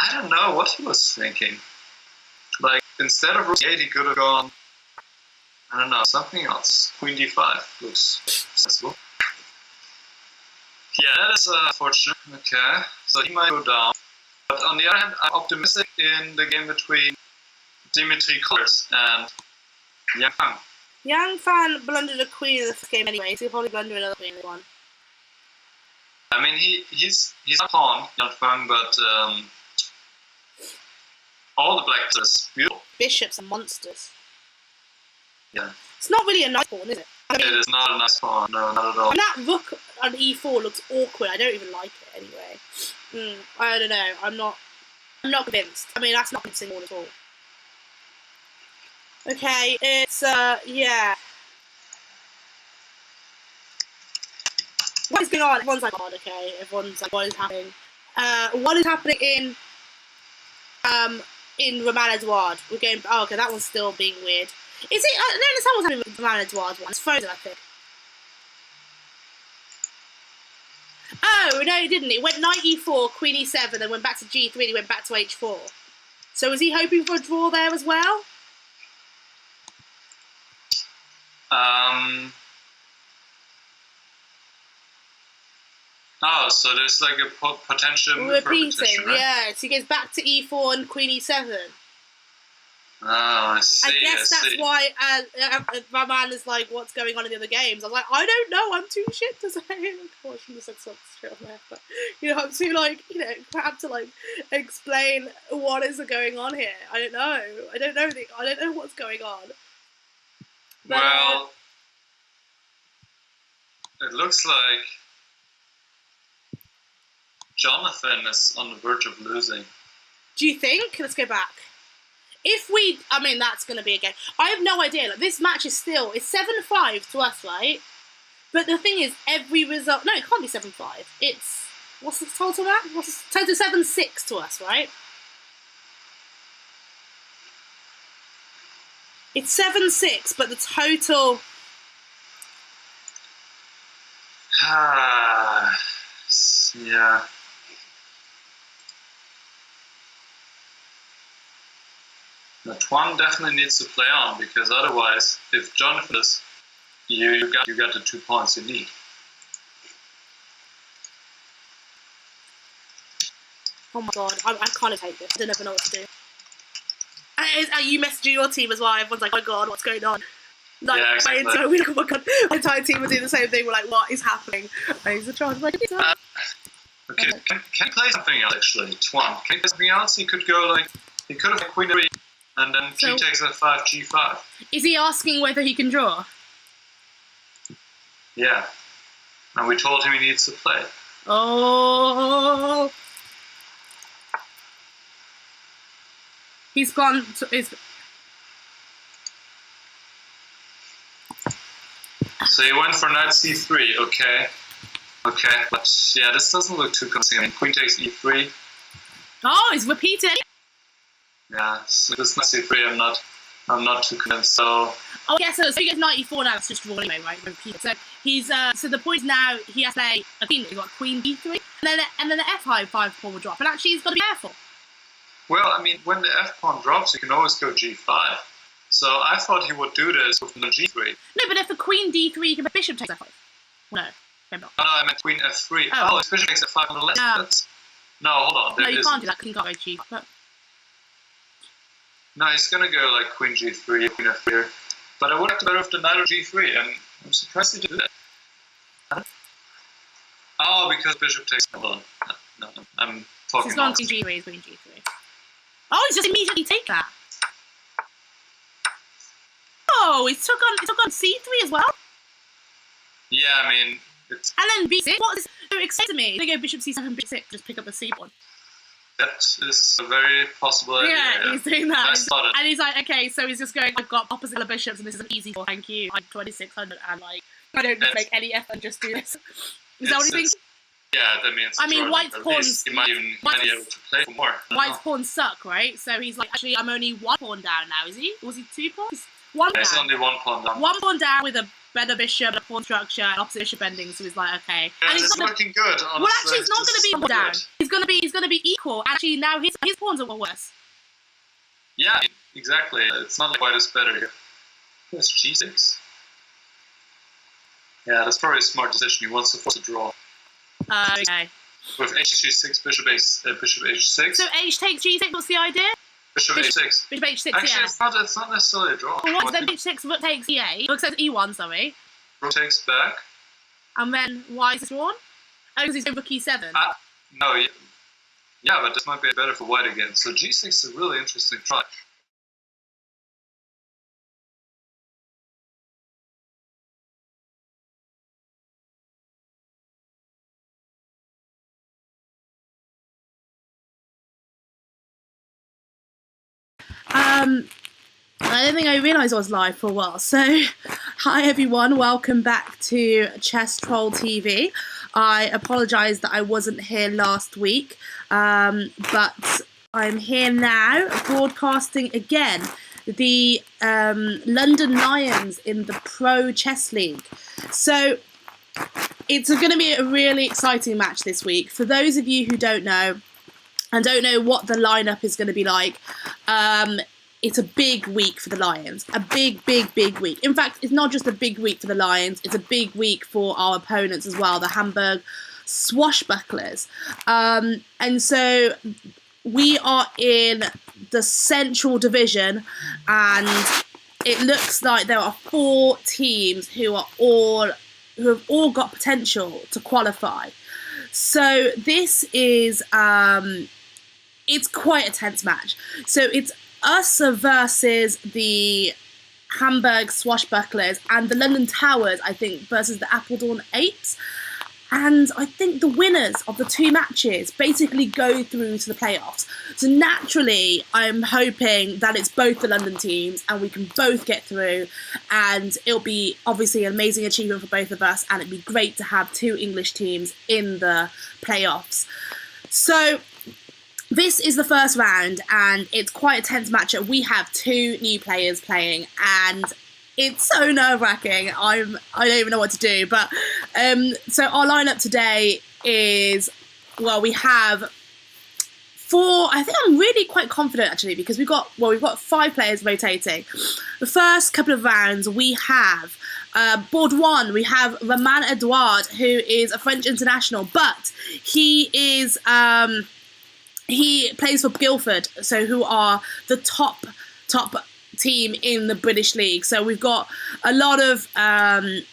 I don't know what he was thinking. Like, instead of rook d8, he could have gone, I don't know, something else. Queen d5 looks sensible. Yeah, that is unfortunate. Okay, so he might go down. But on the other hand, I'm optimistic in the game between Dimitri Kollers and Yang Fan. Yang Fan blundered a queen in the first game anyway, so he'll probably blunder another queen in the one. I mean, he's a pawn, Yang Fan, but all the black players beautiful. Bishops are monsters. Yeah. It's not really a nice pawn, is it? I mean, it is not a nice pawn, no, not at all. And that rook on e4 looks awkward. I don't even like it anyway. I don't know. I'm not convinced. I mean, that's not convincing at all. Okay, it's yeah. What is going on? Everyone's like, oh, okay. Everyone's like, what is happening? What is happening in Roman Edouard? We're going. Oh, okay, that one's still being weird. Is it? I don't understand what's happening with Roman Edouard one. It's frozen, I think. Oh no, it didn't. It went knight e4, queen e7, then went back to g3, and he went back to h4. So was he hoping for a draw there as well? Oh, so there's like a potential move repeating, right? yeah. So he goes back to e4 and queen e7. Oh, I see. I guess that's why my man is like, what's going on in the other games? I'm like, I don't know, I'm too shit to say. Of course, I shouldn't have said something straight on there, but, I'm too, have to, explain what is going on here. I don't know. I don't know what's going on. But, well, it looks like Jonathan is on the verge of losing. Do you think? Let's go back. That's going to be a game. I have no idea. This match is still, it's 7-5 to us, right? But the thing is, every result, no, it can't be 7-5. It's, what's the total at? Total 7-6 to us, right? It's 7-6, but the total... yeah. But one definitely needs to play on, because otherwise, if Jonathan is, you got the 2 points you need. Oh my god, I can't take this. I don't even know what to do. Are you messaging your team as well? Everyone's like, oh my god, what's going on? Yeah, exactly. Oh my god, my entire team were doing the same thing. We're like, what is happening? And he's a charge. Okay, can you play something else actually? Tuan, can you play something else? He could go he could have queen 3 and then he takes f5, g5. Is he asking whether he can draw? Yeah. And we told him he needs to play. Oh. He's gone to, So you went for knight c3, okay. Okay, but yeah, this doesn't look too convincing. I mean, queen takes e3. Oh, it's repeating. Yeah, so this knight c3, I'm not too convinced. So. Oh yeah, so he gets knight e4 now. It's just draw anyway, right? Repeat. So he's so the point is now he has to play a queen. He's got queen d3, and then the f5 pawn will drop. And actually, he's got to be careful. Well, I mean, when the f pawn drops, you can always go g5. So I thought he would do this with the g3. No, but if the queen d3, you can bishop takes f5. No. No, I meant queen f3. Oh, his bishop takes f5 on the left. Yeah. No, hold on. No, you can't do that because you can't go g. But... No, he's going to go like queen g3, queen f3. But I would have to better with the knight or g3, and I'm surprised he did that. Oh, because bishop takes... Hold on. No, I'm talking so he's gone queen g3, queen g3. Oh, he's just immediately take that. Oh, he took on c3 as well? Yeah, I mean... It's... And then b6? What is... So explain to me. They go bishop c7, bishop 6, just pick up the c pawn. That is a very possible idea. Yeah, he's doing that. And he's like, okay, so he's just going, I've got opposite the bishops and this is an easy for, thank you. I'm 2600 and like, I don't just make any effort and just do this. Is that what you think? Yeah, that means... I mean, white's pawns... He might even be able to play for more. White's pawns suck, right? So he's like, actually, I'm only one pawn down now, is he? Was he two pawns? One down. He's only one pawn down. One pawn down with a better bishop, a pawn structure, and opposite bishop ending. So he's like, okay. Yeah, and it's looking good. Honestly. Well, actually, it's not going to be one down. He's going to be equal. Actually, now his pawns are worse. Yeah, exactly. It's not like white is better here. There's g6. Yeah, that's probably a smart decision. He wants to force a draw. Okay. With h6, bishop h6. So h takes g6. What's the idea? Bishop h6. Bishop h6. Actually, yeah. it's not necessarily a draw. Well, what then? H6 rook takes e8. Rook says e1. Sorry. Rook takes back. And then why is this drawn? Oh, because he's going rook e7. No. Yeah, but this might be better for white again. So g6 is a really interesting try. I don't think I realised I was live for a while. So, hi everyone, welcome back to Chess Troll TV. I apologise that I wasn't here last week, but I'm here now, broadcasting again the London Lions in the Pro Chess League. So, it's going to be a really exciting match this week. For those of you who don't know, and don't know what the lineup is going to be like, it's a big week for the Lions. A big week. In fact, it's not just a big week for the Lions, it's a big week for our opponents as well, the Hamburg Swashbucklers. And so we are in the Central Division, and it looks like there are 4 teams who have all got potential to qualify. So this is it's quite a tense match. So it's us versus the Hamburg Swashbucklers and the London Towers, I think, versus the Appledorn Apes. And I think the winners of the 2 matches basically go through to the playoffs. So naturally, I'm hoping that it's both the London teams and we can both get through. And it'll be obviously an amazing achievement for both of us. And it'd be great to have 2 English teams in the playoffs. So this is the first round, and it's quite a tense matchup. We have 2 new players playing, and it's so nerve-wracking. I don't even know what to do. But so our lineup today is, well, we have 4. I think I'm really quite confident actually, because we've got 5 players rotating. The first couple of rounds we have board 1. We have Romain Edouard, who is a French international, but he is. He plays for Guildford, so who are the top team in the British League. So we've got a lot of talent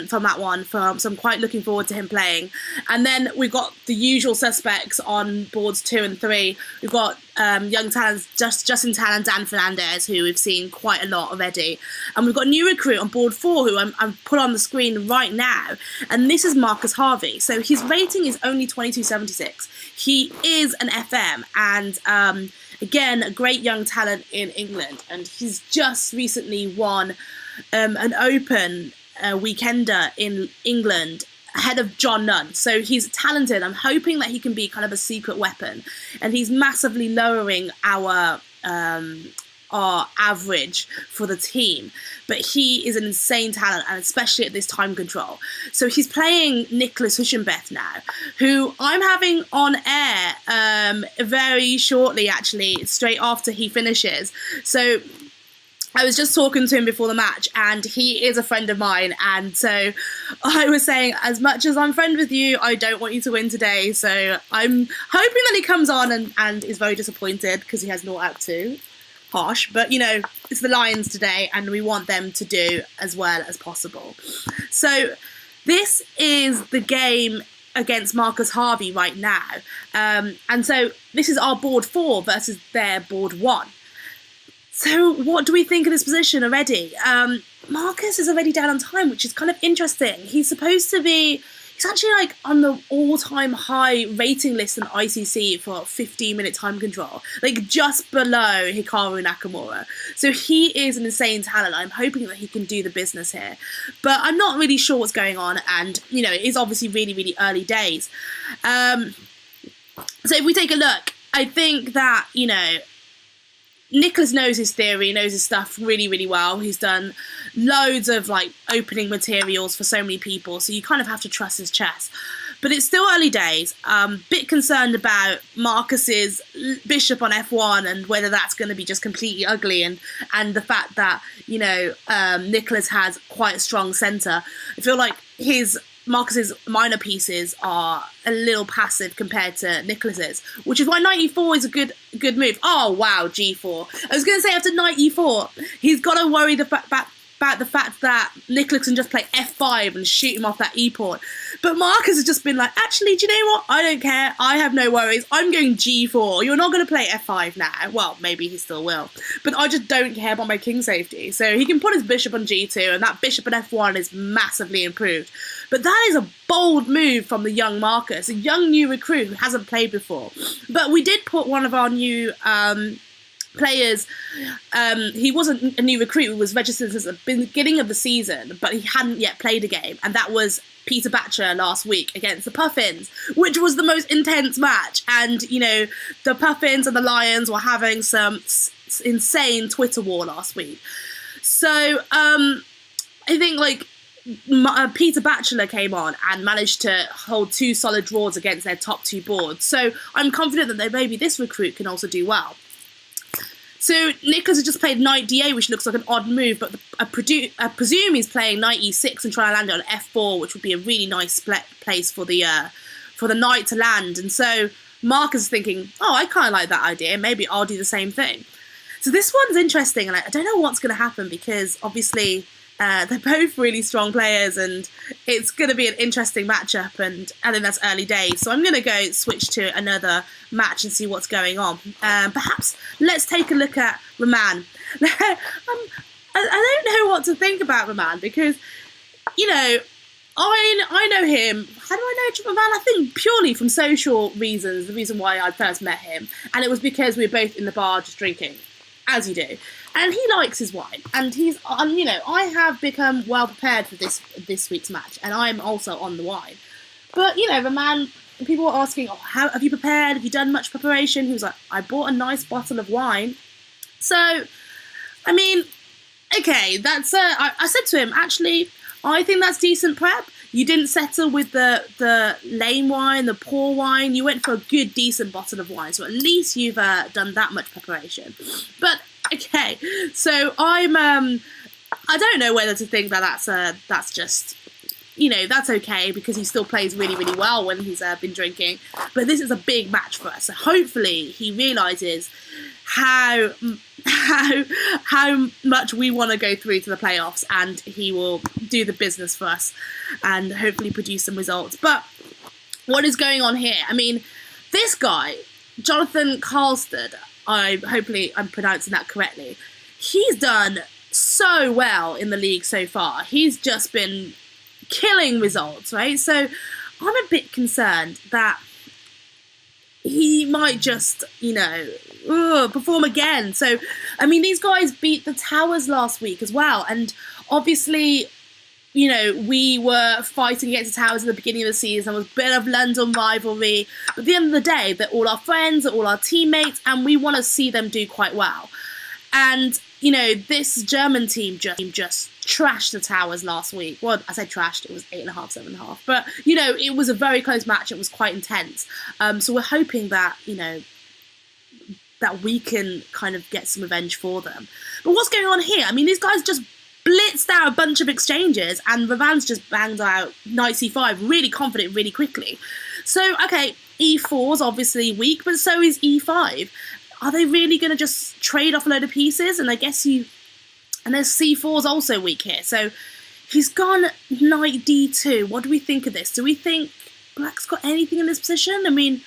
from that one. So I'm quite looking forward to him playing. And then we've got the usual suspects on boards 2 and 3. We've got young talents, Justin Tan and Dan Fernandez, who we've seen quite a lot already. And we've got a new recruit on board 4, who I'm put on the screen right now. And this is Marcus Harvey. So his rating is only 2276. He is an FM, and again, a great young talent in England. And he's just recently won an Open weekender in England ahead of John Nunn. So he's talented. I'm hoping that he can be kind of a secret weapon, and he's massively lowering our average for the team. But he is an insane talent, and especially at this time control. So he's playing Niclas Huscenbeth now, who I'm having on air very shortly, actually, straight after he finishes. So I was just talking to him before the match, and he is a friend of mine, and so I was saying, as much as I'm friend with you, I don't want you to win today, so I'm hoping that he comes on and is very disappointed because he has 0 out 2. Harsh, but you know, it's the Lions today, and we want them to do as well as possible. So this is the game against Marcus Harvey right now, and so this is our board 4 versus their board 1. So what do we think of this position already? Marcus is already down on time, which is kind of interesting. He's supposed to be, he's actually like on the all-time high rating list in ICC for 15-minute time control, like just below Hikaru Nakamura. So he is an insane talent. I'm hoping that he can do the business here, but I'm not really sure what's going on, and you know, it is obviously really, really early days. So if we take a look, I think that, you know, Niclas knows his theory, knows his stuff really, really well. He's done loads of like opening materials for so many people, so you kind of have to trust his chess. But it's still early days. Bit concerned about Marcus's bishop on f1 and whether that's going to be just completely ugly, and the fact that, you know, Niclas has quite a strong centre. I feel like Marcus's minor pieces are a little passive compared to Niclas's, which is why knight e4 is a good move. Oh wow, g4. I was going to say after knight e4, he's got to worry about the fact that Niclas can just play f5 and shoot him off that e-port. But Marcus has just been like, actually, do you know what? I don't care. I have no worries. I'm going g4. You're not going to play f5 now. Well, maybe he still will. But I just don't care about my king safety. So he can put his bishop on g2, and that bishop on f1 is massively improved. But that is a bold move from the young Marcus, a young new recruit who hasn't played before. But we did put one of our new players, he wasn't a new recruit, he was registered since the beginning of the season, but he hadn't yet played a game, and that was Peter Batcher last week against the Puffins, which was the most intense match. And you know, the Puffins and the Lions were having some insane Twitter war last week. So I think like Peter Batchelor came on and managed to hold 2 solid draws against their top 2 boards, so I'm confident that maybe this recruit can also do well. So Niclas has just played knight d8, which looks like an odd move, but I presume he's playing knight e6 and trying to land it on f4, which would be a really nice place for the knight to land. And so Marcus is thinking, oh, I kind of like that idea. Maybe I'll do the same thing. So this one's interesting, and I don't know what's going to happen because obviously they're both really strong players, and it's going to be an interesting matchup, and I think that's early days. So I'm going to go switch to another match and see what's going on. Perhaps let's take a look at Roman. I don't know what to think about Roman because, you know, I know him. How do I know Roman? I think purely from social reasons, the reason why I first met him. And it was because we were both in the bar just drinking, as you do. And he likes his wine, and he's, you know, I have become well prepared for this week's match, and I'm also on the wine. But you know, the man, people were asking, "Oh, how have you prepared? Have you done much preparation?" He was like, "I bought a nice bottle of wine." So, I mean, okay, that's. I said to him, actually, I think that's decent prep. You didn't settle with the lame wine, the poor wine. You went for a good, decent bottle of wine. So at least you've done that much preparation. But okay, so I don't know whether to think that that's just, you know, that's okay because he still plays really, really well when he's been drinking. But this is a big match for us. So hopefully he realises how much we want to go through to the playoffs, and he will do the business for us and hopefully produce some results. But what is going on here? I mean, this guy, Jonathan Karlstad, hopefully I'm pronouncing that correctly, he's done so well in the league so far. He's just been killing results, right? So I'm a bit concerned that he might just, you know, perform again. So, I mean, these guys beat the Towers last week as well. And obviously, you know, we were fighting against the Towers at the beginning of the season. There was a bit of London rivalry. But at the end of the day, they're all our friends, they're all our teammates, and we want to see them do quite well. And, you know, this German team just trashed the Towers last week. Well, I said trashed, it was 8.5, 7.5. But, you know, it was a very close match. It was quite intense. So we're hoping that, you know, that we can kind of get some revenge for them. But what's going on here? I mean, these guys just blitzed out a bunch of exchanges, and Chevannes just banged out knight c5, really confident, really quickly. So, okay, e4's obviously weak, but so is e5. Are they really going to just trade off a load of pieces? And I guess and there's c4's also weak here. So he's gone knight d2. What do we think of this? Do we think black's got anything in this position? I mean,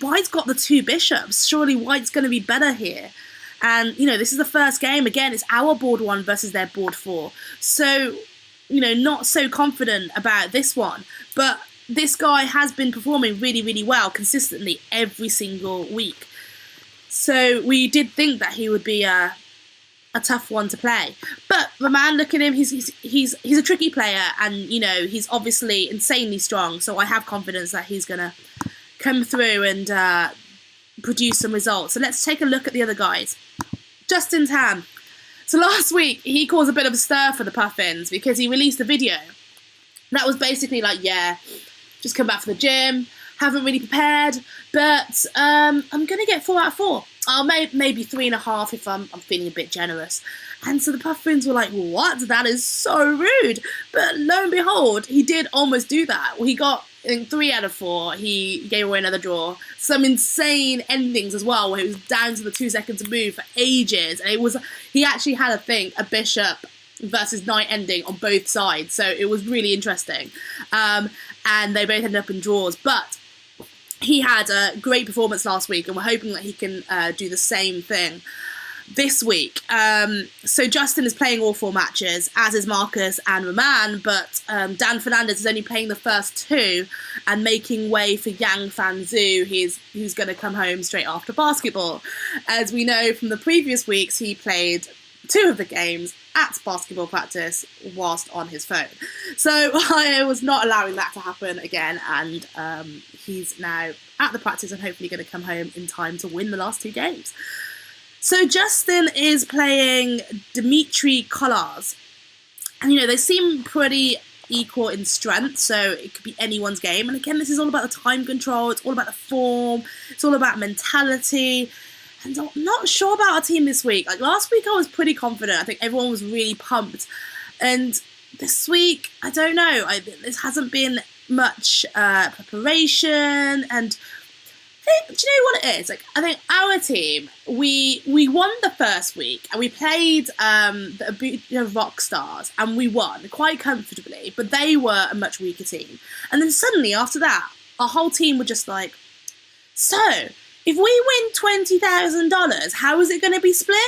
white's got the 2 bishops. Surely white's going to be better here. And, you know, this is the first game. Again, it's our board 1 versus their board 4. So, you know, not so confident about this one. But this guy has been performing really, really well consistently every single week. So we did think that he would be a tough one to play. But the man, look at him, he's a tricky player. And, you know, he's obviously insanely strong. So I have confidence that he's going to come through and produce some results. So let's take a look at the other guys. Justin Tan. So last week, he caused a bit of a stir for the Puffins because he released a video that was basically like, yeah, just come back from the gym, haven't really prepared, but I'm going to get 4 out of 4. I'll maybe 3.5 if I'm feeling a bit generous. And so the Puffins were like, what? That is so rude. But lo and behold, he did almost do that. Well, he got, I think, 3 out of 4. He gave away another draw. Some insane endings as well, where it was down to the 2 seconds to move for ages. And he actually had, I think, a bishop versus knight ending on both sides. So it was really interesting. And they both ended up in draws. But he had a great performance last week, and we're hoping that he can do the same thing this week. So Justin is playing all 4 matches, as is Marcus and Roman, but Dan Fernandez is only playing the first 2 and making way for Yang Fanzu, who's going to come home straight after basketball. As we know from the previous weeks, he played 2 of the games at basketball practice whilst on his phone. So I was not allowing that to happen again, and he's now at the practice and hopefully going to come home in time to win the last 2 games. So Justin is playing Dmitry Kollars. And, you know, they seem pretty equal in strength, so it could be anyone's game. And again, this is all about the time control, it's all about the form, it's all about mentality. And I'm not sure about our team this week. Like last week I was pretty confident. I think everyone was really pumped. And this week, I don't know. This hasn't been much preparation, and do you know what it is? Like, I think our team, we won the first week, and we played the Rock Stars, and we won quite comfortably, but they were a much weaker team. And then suddenly, after that, our whole team were just like, so, if we win $20,000, how is it going to be split?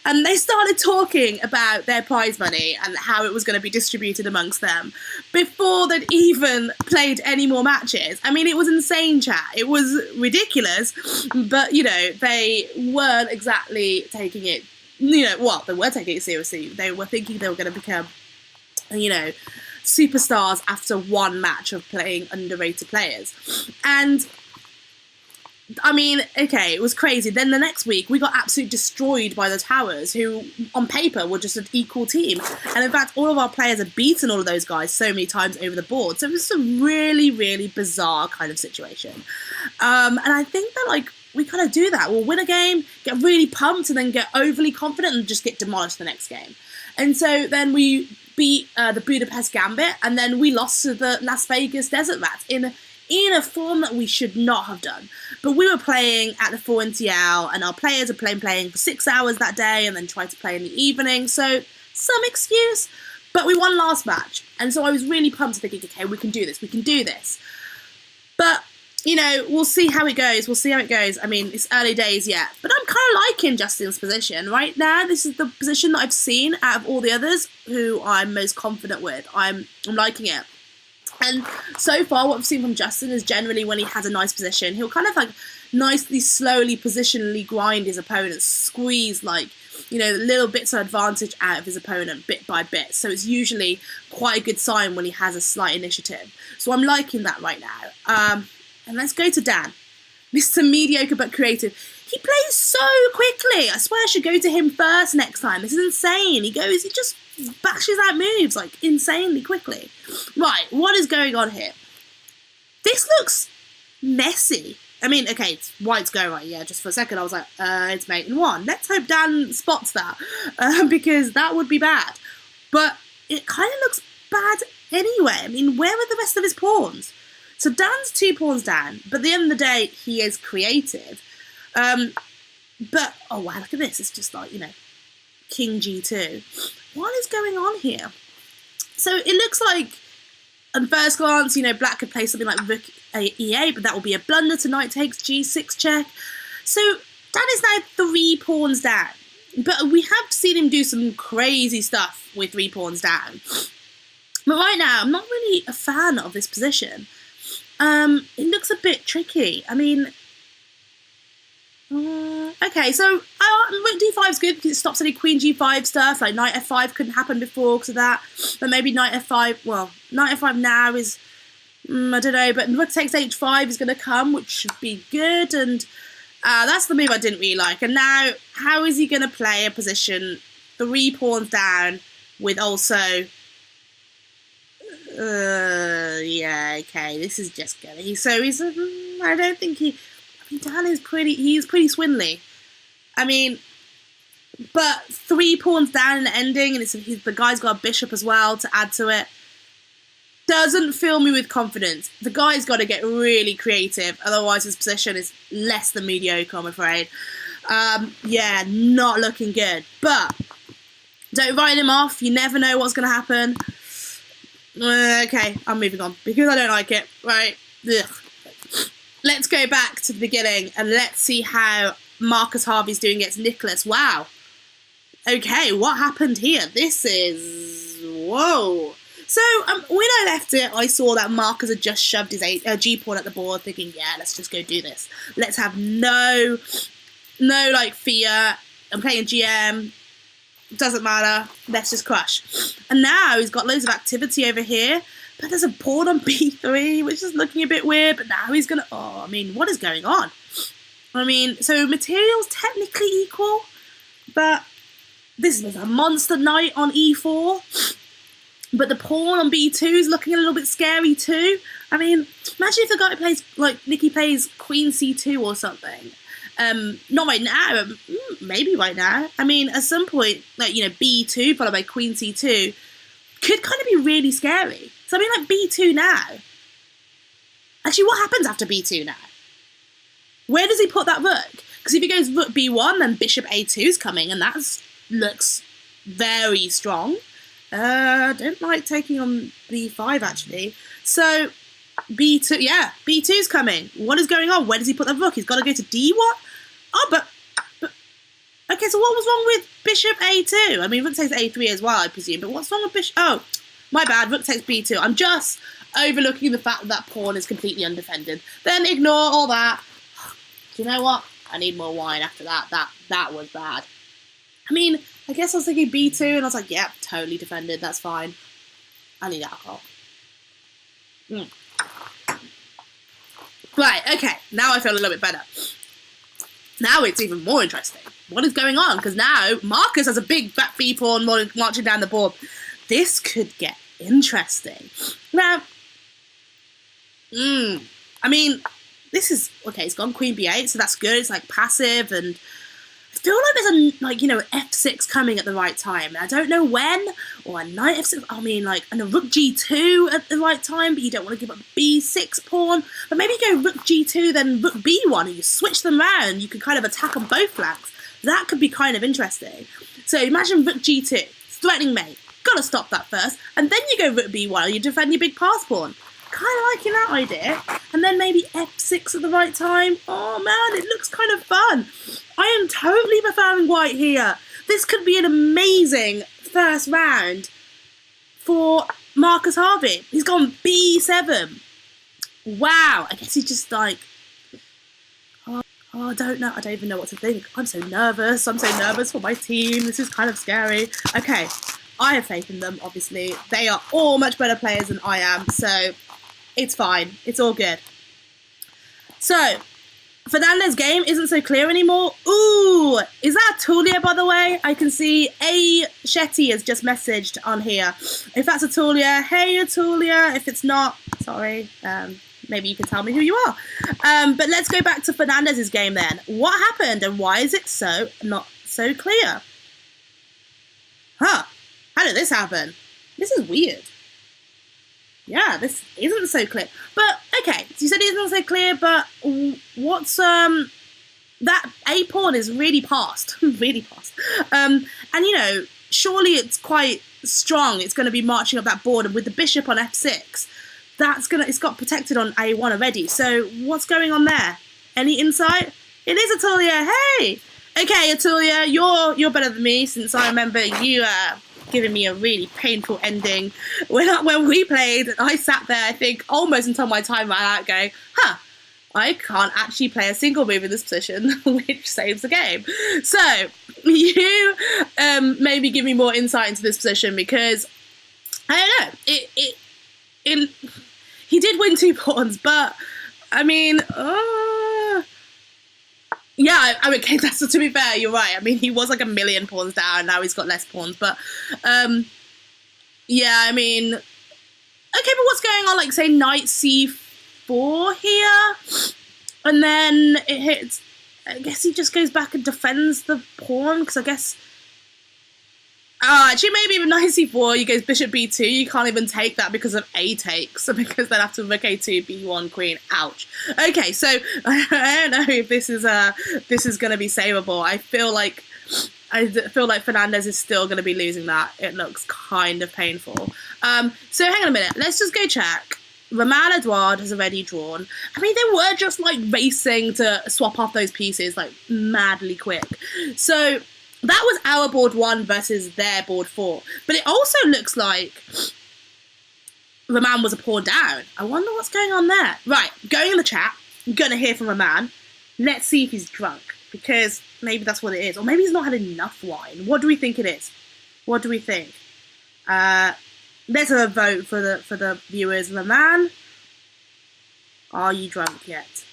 And they started talking about their prize money and how it was going to be distributed amongst them before they'd even played any more matches. I mean, it was insane, chat. It was ridiculous. But, you know, they weren't exactly taking it, you know, well, they were taking it seriously. They were thinking they were going to become, you know, superstars after one match of playing underrated players. And I mean, okay, it was crazy. Then the next week, we got absolutely destroyed by the Towers, who, on paper, were just an equal team. And in fact, all of our players had beaten all of those guys so many times over the board. So it was a really, really bizarre kind of situation. And I think that, like, we kind of do that. We'll win a game, get really pumped, and then get overly confident and just get demolished the next game. And so then we beat the Budapest Gambit, and then we lost to the Las Vegas Desert Rats in a form that we should not have done. But we were playing at the 4NTL, and our players are playing for 6 hours that day and then tried to play in the evening, so some excuse. But we won last match, and so I was really pumped, thinking, okay, we can do this. But, you know, we'll see how it goes. I mean, it's early days yet, but I'm kind of liking Justin's position. Right now, this is the position that I've seen out of all the others who I'm most confident with. I'm liking it. And so far, what I've seen from Justin is generally when he has a nice position, he'll kind of like nicely, slowly, positionally grind his opponents, squeeze like little bits of advantage out of his opponent bit by bit. So it's usually quite a good sign when he has a slight initiative. So I'm liking that right now. And let's go to Dan. Mr. Mediocre but creative. He plays so quickly. I swear I should go to him first next time. This is insane. He just bashes out moves like insanely quickly. Right, what is going on here? This looks messy. I mean, okay, it's white's go right, yeah, just for a second I was like, it's mate in one. Let's hope Dan spots that, because that would be bad. But it kind of looks bad anyway. I mean, where are the rest of his pawns? So Dan's 2 pawns down, but at the end of the day, he is creative. But, oh wow, look at this. It's just like, King G2. What is going on here? So it looks like, on first glance, black could play something like rook E8, but that will be a blunder to knight takes G6 check. So Dan is now 3 pawns down. But we have seen him do some crazy stuff with 3 pawns down. But right now, I'm not really a fan of this position. It looks a bit tricky. I mean, okay, so rook d5 is good because it stops any queen g5 stuff. Like knight f5 couldn't happen before because of that. But maybe knight f5. Well, knight f5 now is I don't know. But rook takes h5 is going to come, which should be good. And that's the move I didn't really like. And now, how is he going to play a position 3 pawns down with also? Yeah, okay, this is just gonna. I don't think Dan is he's pretty swindly. I mean, but 3 pawns down in the ending, and the guy's got a bishop as well to add to it. Doesn't fill me with confidence. The guy's got to get really creative, otherwise his position is less than mediocre, I'm afraid. Yeah, not looking good. But don't write him off. You never know what's going to happen. Okay, I'm moving on because I don't like it. Right. Ugh. Let's go back to the beginning and let's see how Marcus Harvey's doing against Niclas. Wow. Okay, what happened here? This is... Whoa. So, when I left it, I saw that Marcus had just shoved his G-pawn at the board, thinking, yeah, let's just go do this. Let's have no fear. I'm playing GM. Doesn't matter. Let's just crush. And now he's got loads of activity over here. But there's a pawn on b3, which is looking a bit weird. But now he's going to... Oh, I mean, what is going on? I mean, so material's technically equal. But this is a monster knight on e4. But the pawn on b2 is looking a little bit scary too. I mean, imagine if the guy plays, like, Nicky plays queen c2 or something. Not right now, maybe right now. I mean, at some point, like, b2 followed by queen c2 could kind of be really scary. So I mean, like, b2 now. Actually, what happens after b2 now? Where does he put that rook? Because if he goes rook b1, then bishop a2 is coming, and that looks very strong. Don't like taking on b5, actually. So, b2, yeah, b2's coming. What is going on? Where does he put the rook? He's got to go to d1? Oh, but okay, so what was wrong with bishop a2? I mean, rook takes a3 as well, I presume, but what's wrong with bishop? Oh, my bad, rook takes b2. I'm just overlooking the fact that pawn is completely undefended. Then ignore all that. Do you know what? I need more wine after that. That was bad. I mean, I guess I was thinking b2, and I was like, yeah, totally defended, that's fine. I need alcohol. Right, okay, now I feel a little bit better. Now it's even more interesting. What is going on? Because now Marcus has a big fat b-pawn marching down the board. This could get interesting. Now, I mean, this is, okay, it's gone queen b8, so that's good. It's like passive, and I feel like there's a, f6 coming at the right time. I don't know when, or a knight f6, I mean, like, and a rook g2 at the right time, but you don't want to give up b6 pawn. But maybe go rook g2, then rook b1, and you switch them around. You can kind of attack on both flanks. That could be kind of interesting. So imagine rook g2, it's threatening mate. Gotta stop that first. And then you go rook b1, and you defend your big pass pawn. Kind of liking that idea. And then maybe f6 at the right time. Oh man, it looks kind of fun. I am totally preferring white here. This could be an amazing first round for Marcus Harvey. He's gone b7. Wow. I guess he's just like... Oh, I don't know. I don't even know what to think. I'm so nervous. I'm so nervous for my team. This is kind of scary. Okay, I have faith in them, obviously. They are all much better players than I am, so it's fine. It's all good. So, Fernandez's game isn't so clear anymore. Ooh, is that Tulia, by the way? I can see A. Shetty has just messaged on here. If that's Atulia, hey Atulia. If it's not, sorry. Maybe you can tell me who you are. But let's go back to Fernandez's game then. What happened and why is it not so clear? Huh. How did this happen? This is weird. Yeah, this isn't so clear. But, okay, so you said it isn't so clear, but what's, that A pawn is really passed. Really passed. And, you know, surely it's quite strong. It's going to be marching up that board, and with the bishop on f6, it's got protected on a1 already. So what's going on there? Any insight? It is Atulia. Hey! Okay, Atulia, you're better than me, since I remember you giving me a really painful ending when we played. I sat there, I think, almost until my time ran out, going, huh, I can't actually play a single move in this position, which saves the game. So you maybe give me more insight into this position, because I don't know. He did win 2 pawns, but I mean, yeah, I mean, okay, that's, to be fair, you're right. I mean, he was like 1 million pawns down, now he's got less pawns, but yeah, I mean, okay, but what's going on? Like, say, knight c4 here, and then it hits. I guess he just goes back and defends the pawn, because I guess. Actually, maybe even knight c4, he goes bishop b2, you can't even take that because of a takes, because then after rook a2, b1, queen, ouch. Okay, so I don't know if this is going to be savable. I feel like Fernandez is still going to be losing that. It looks kind of painful. So hang on a minute, let's just go check. Roman Edouard has already drawn. I mean, they were just like racing to swap off those pieces like madly quick. So that was our board 1 versus their board 4. But it also looks like Roman was a pawn down. I wonder what's going on there. Right, going in the chat, I'm going to hear from Roman. Let's see if he's drunk, because maybe that's what it is. Or maybe he's not had enough wine. What do we think it is? What do we think? Let's have a vote for the viewers. Roman, are you drunk yet?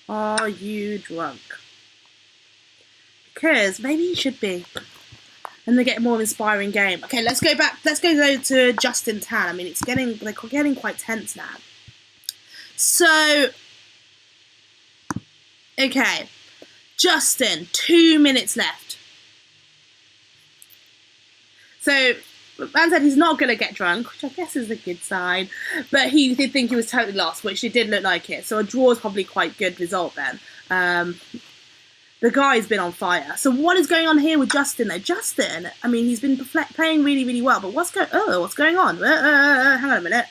Are you drunk? Because maybe you should be. And they get a more inspiring game. Okay, let's go back. Let's go to Justin Tan. I mean, they're getting quite tense now. So, okay, Justin, 2 minutes left. So, Man said he's not going to get drunk, which I guess is a good sign. But he did think he was totally lost, which it did look like it. So a draw is probably quite good result then. The guy's been on fire. So what is going on here with Justin though? Justin, I mean, he's been playing really, really well. But what's going on? Hang on a minute.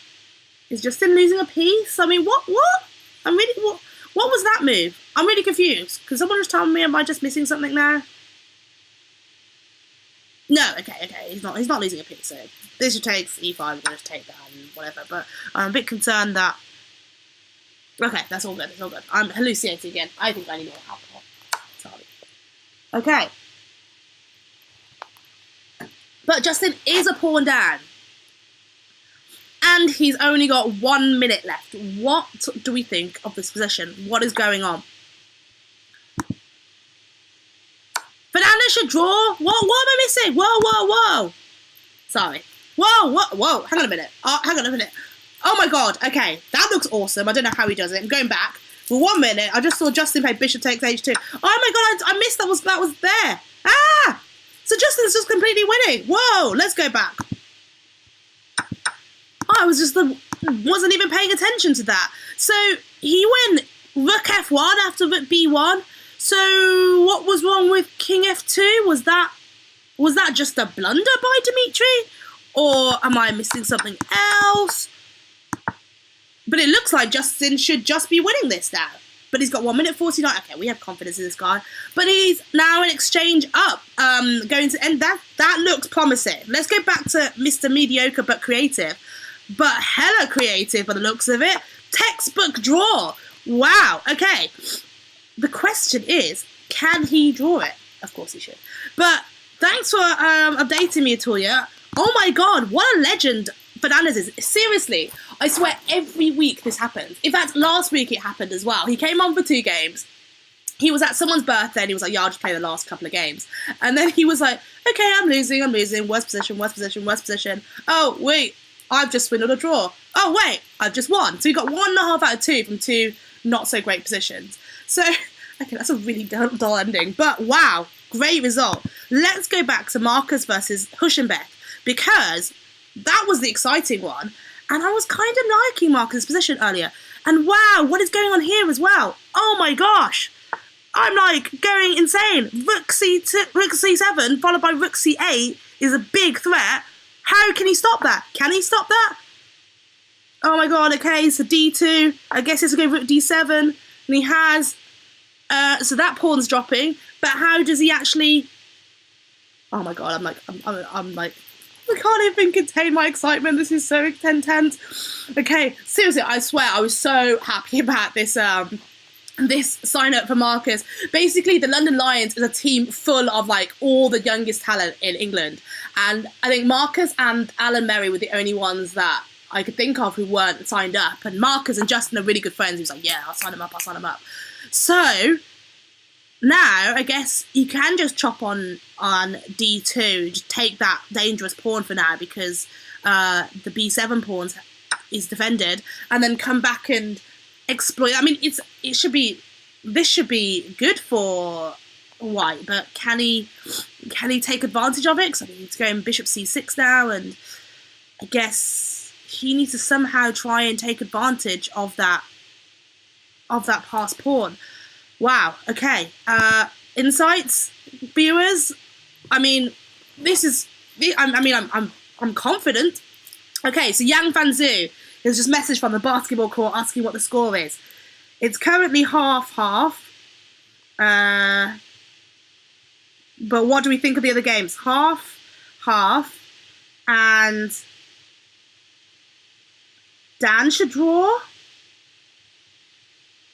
Is Justin losing a piece? I mean, what? What was that move? I'm really confused. Can someone just tell me, am I just missing something now? No, okay, he's not losing a piece. So bishop takes e5, we're going to take that and whatever. But I'm a bit concerned that. Okay, that's all good. It's all good. I'm hallucinating again. I think I need more alcohol. Sorry. Okay. But Justin is a pawn down, and he's only got 1 minute left. What do we think of this position? What is going on? Fernandez should draw. What am I missing? Whoa. Sorry. Whoa. Hang on a minute. Oh my god. Okay, that looks awesome. I don't know how he does it. I'm going back. For 1 minute, I just saw Justin play bishop takes h2. Oh my god, I missed that was there. Ah! So Justin's just completely winning. Whoa, let's go back. I wasn't even paying attention to that. So he went rook f1 after rook b1. So what was wrong with king f2? Was that just a blunder by Dimitri? Or am I missing something else? But it looks like Justin should just be winning this now. But he's got 1 minute 49. Okay, we have confidence in this guy. But he's now in exchange up. Going to end that. That looks promising. Let's go back to Mr. Mediocre but creative. But hella creative by the looks of it. Textbook draw. Wow. Okay. The question is, can he draw it? Of course he should. But thanks for updating me, Atolia. Oh my god, what a legend Fernandez is. Seriously, I swear every week this happens. In fact, last week it happened as well. He came on for 2 games. He was at someone's birthday and he was like, yeah, I'll just play the last couple of games. And then he was like, okay, I'm losing. Worst position. Oh, wait, I've just swindled a draw. Oh, wait, I've just won. So he got 1.5 out of 2 from 2 not so great positions. So, okay, that's a really dull ending. But wow, great result. Let's go back to Marcus versus Huscenbeth, because that was the exciting one. And I was kind of liking Marcus' position earlier. And wow, what is going on here as well? Oh my gosh. I'm like going insane. Rook C7 followed by Rook C8 is a big threat. How can he stop that? Can he stop that? Oh my god, okay, so D2. I guess it's going to go Rook D7. And he has... so that pawn's dropping. But how does he actually... Oh my god, I'm like... I can't even contain my excitement. This is so intense. Okay, seriously, I swear I was so happy about this... this sign up for Marcus. Basically, the London Lions is a team full of like all the youngest talent in England, and I think Marcus and Alan Merry were the only ones that I could think of who weren't signed up. And Marcus and Justin are really good friends. He was like, yeah, I'll sign him up. So now I guess you can just chop on D2, just take that dangerous pawn for now, because the B7 pawn is defended, and then come back and exploit. I mean, this should be good for White, but can he take advantage of it? Because I mean, he's going Bishop C6 now, and I guess he needs to somehow try and take advantage of that passed pawn. Wow. Okay. Insights, viewers. I mean, I'm confident. Okay, so Yang Fanzu has just messaged from the basketball court asking what the score is. It's currently 50-50. But what do we think of the other games? 50-50. And Dan should draw.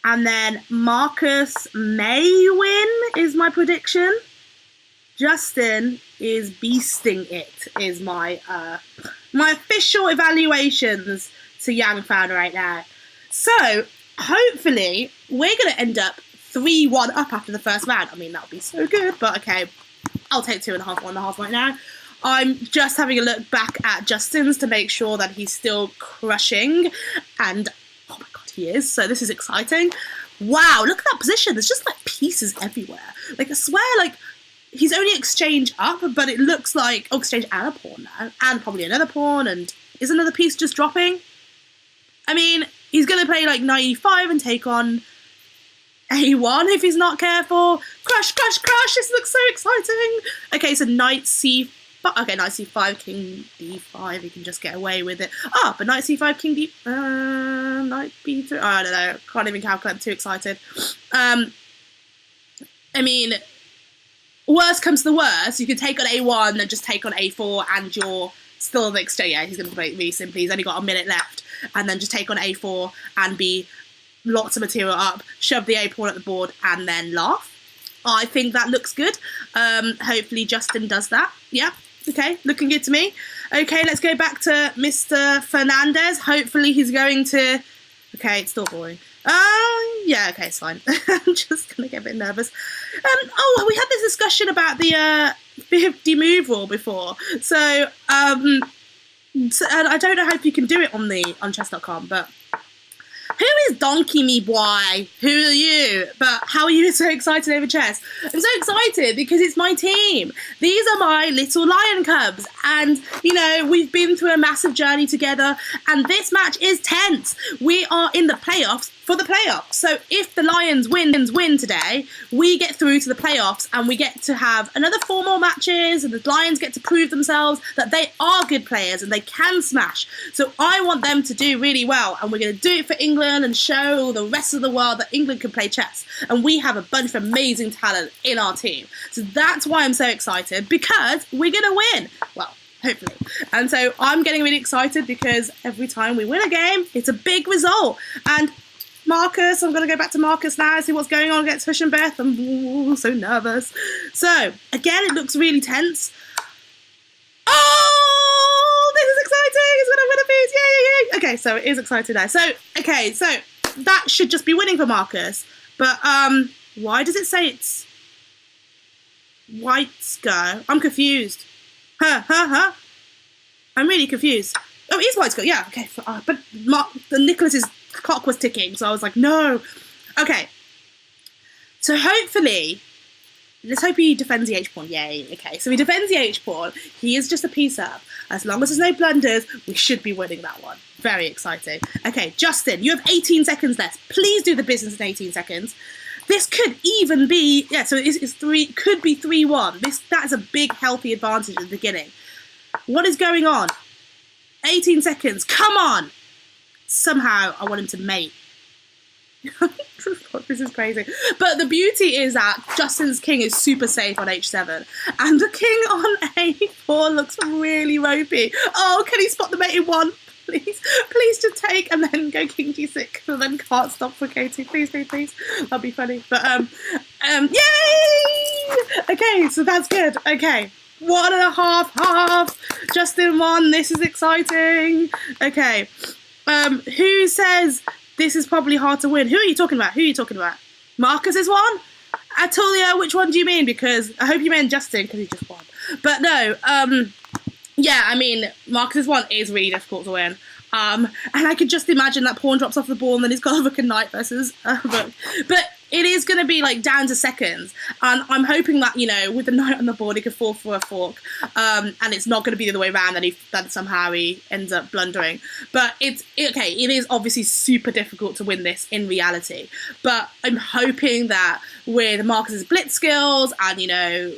And then Marcus may win, is my prediction. Justin is beasting it, is my official evaluations to Yang Fan right now. So, hopefully, we're going to end up 3-1 up after the first round. I mean, that would be so good, but okay, I'll take 2.5, 1.5 right now. I'm just having a look back at Justin's to make sure that he's still crushing, and oh my god, he is, so this is exciting. Wow, look at that position, there's just like pieces everywhere. Like, I swear, like, he's only exchange up, but it looks like, oh, exchange and a pawn now, and probably another pawn, and is another piece just dropping? I mean, he's going to play like knight e5 and take on a1 if he's not careful. Crush, crush, crush, this looks so exciting. Okay, so knight c5, okay, knight c5, king d5, he can just get away with it. Ah, but knight c5, king d, knight b3, oh, I don't know, can't even calculate, I'm too excited. I mean, worst comes to the worst, you can take on a1 and just take on a4 and you're still the exchange. Yeah, he's going to play it really simply, he's only got a minute left, and then just take on a4 and be lots of material up, shove the a pawn at the board and then laugh. I think that looks good. Hopefully Justin does that. Yeah, okay, looking good to me. Okay, let's go back to Mr. Fernandez. Hopefully he's going to... Okay, it's still boring. Yeah, okay, it's fine. I'm just going to get a bit nervous. Oh, we had this discussion about the 50 move rule before. So, and I don't know how you can do it on chess.com, but who is Donkey Me Boy? Who are you? But how are you so excited over chess? I'm so excited because it's my team. These are my little lion cubs. And, you know, we've been through a massive journey together. And this match is tense. We are in the playoffs for the playoffs. So if the Lions win today, we get through to the playoffs and we get to have another 4 more matches, and the Lions get to prove themselves that they are good players and they can smash. So I want them to do really well, and we're going to do it for England and show the rest of the world that England can play chess. And we have a bunch of amazing talent in our team. So that's why I'm so excited, because we're going to win. Well, hopefully. And so I'm getting really excited because every time we win a game, it's a big result. And Marcus, I'm going to go back to Marcus now and see what's going on against Huscenbeth. I'm so nervous. So, again, it looks really tense. Oh, this is exciting. It's going to win a piece. Yay. Okay, so it is exciting now. So, okay, so that should just be winning for Marcus. But why does it say it's White's go? I'm confused. I'm really confused. Oh, it is White's go. Yeah, okay. But the Niclas's clock was ticking, so I was like, no. Okay. So hopefully, let's hope he defends the H pawn. Yay. Okay, so he defends the H pawn. He is just a piece up. As long as there's no blunders, we should be winning that one. Very exciting. Okay, Justin, you have 18 seconds left. Please do the business in 18 seconds. This could even be, yeah, so it's could be 3-1. That is a big, healthy advantage at the beginning. What is going on? 18 seconds. Come on. Somehow, I want him to mate. This is crazy. But the beauty is that Justin's king is super safe on h7. And the king on a4 looks really ropey. Oh, can he spot the mate in one? Please just take and then go king g6 and then can't stop for k2. Please. That'd be funny. But, yay! Okay, so that's good. Okay. 1.5 half. Justin won. This is exciting. Okay. Who says this is probably hard to win? Who are you talking about? Marcus is one? Atulio, which one do you mean? Because I hope you meant Justin because he just won. But no, yeah, I mean, Marcus's one is really difficult to win. And I could just imagine that pawn drops off the ball and then he's got a rook and knight versus rook. But it is going to be like down to seconds. And I'm hoping that, you know, with the knight on the board, he could fall for a fork. And it's not going to be the other way around that somehow he ends up blundering. But it is obviously super difficult to win this in reality. But I'm hoping that with Marcus's blitz skills and, you know,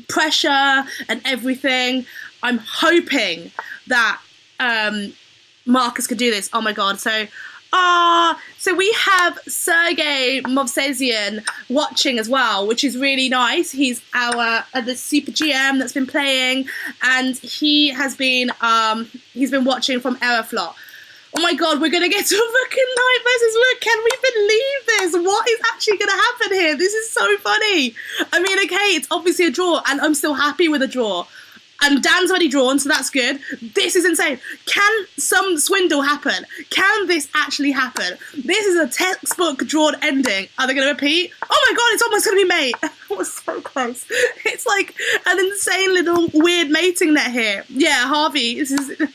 pressure and everything, I'm hoping that Marcus could do this. Oh my god, so we have Sergey Movsesian watching as well, which is really nice. He's the super GM that's been playing, and he's been watching from Aeroflot. Oh my god, we're gonna get to rook and knight versus rook. Can we believe this? What is actually gonna happen here? This is so funny. I mean, okay, it's obviously a draw, and I'm still happy with a draw. And Dan's already drawn, so that's good. This is insane. Can some swindle happen? Can this actually happen? This is a textbook drawn ending. Are they going to repeat? Oh my god, it's almost going to be mate. That was so close. It's like an insane little weird mating net here. Yeah, Harvey.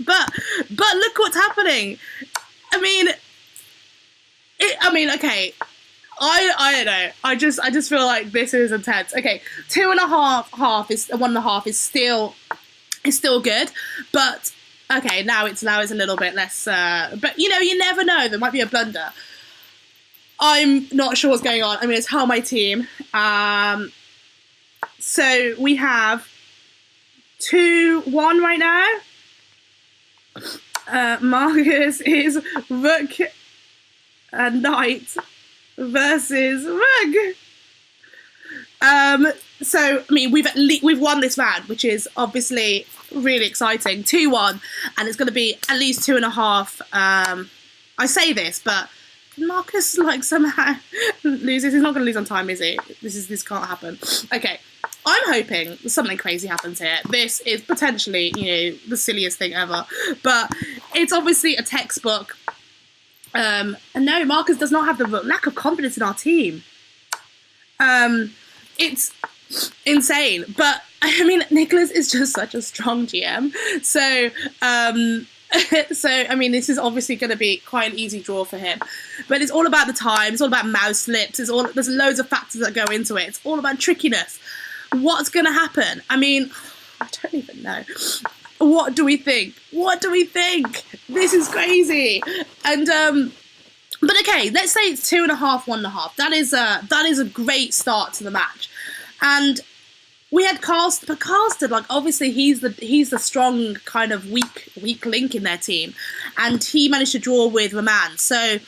But look what's happening. I mean, okay. I don't know. I just feel like this is intense. Okay, 1.5 is still good, but okay, now it's a little bit less. But you know, you never know. There might be a blunder. I'm not sure what's going on. I mean, it's how my team. So we have 2-1 right now. Marcus is rook and knight versus rook. So I mean, we've won this round, which is obviously really exciting. 2-1, and it's going to be at least 2.5. I say this, but Marcus like somehow loses. He's not going to lose on time, is he? This can't happen. Okay, I'm hoping something crazy happens here. This is potentially, you know, the silliest thing ever, but it's obviously a textbook. And no, Marcus does not have the lack of confidence in our team. It's insane. But I mean, Niclas is just such a strong GM. So, I mean, this is obviously going to be quite an easy draw for him. But it's all about the time. It's all about mouse slips. There's loads of factors that go into it. It's all about trickiness. What's going to happen? I mean, I don't even know. What do we think? This is crazy. And but okay, let's say it's 2.5, 1.5. That is a great start to the match. And we had Carsten, but Carsten, like, obviously he's the strong kind of weak link in their team, and he managed to draw with Roman. So,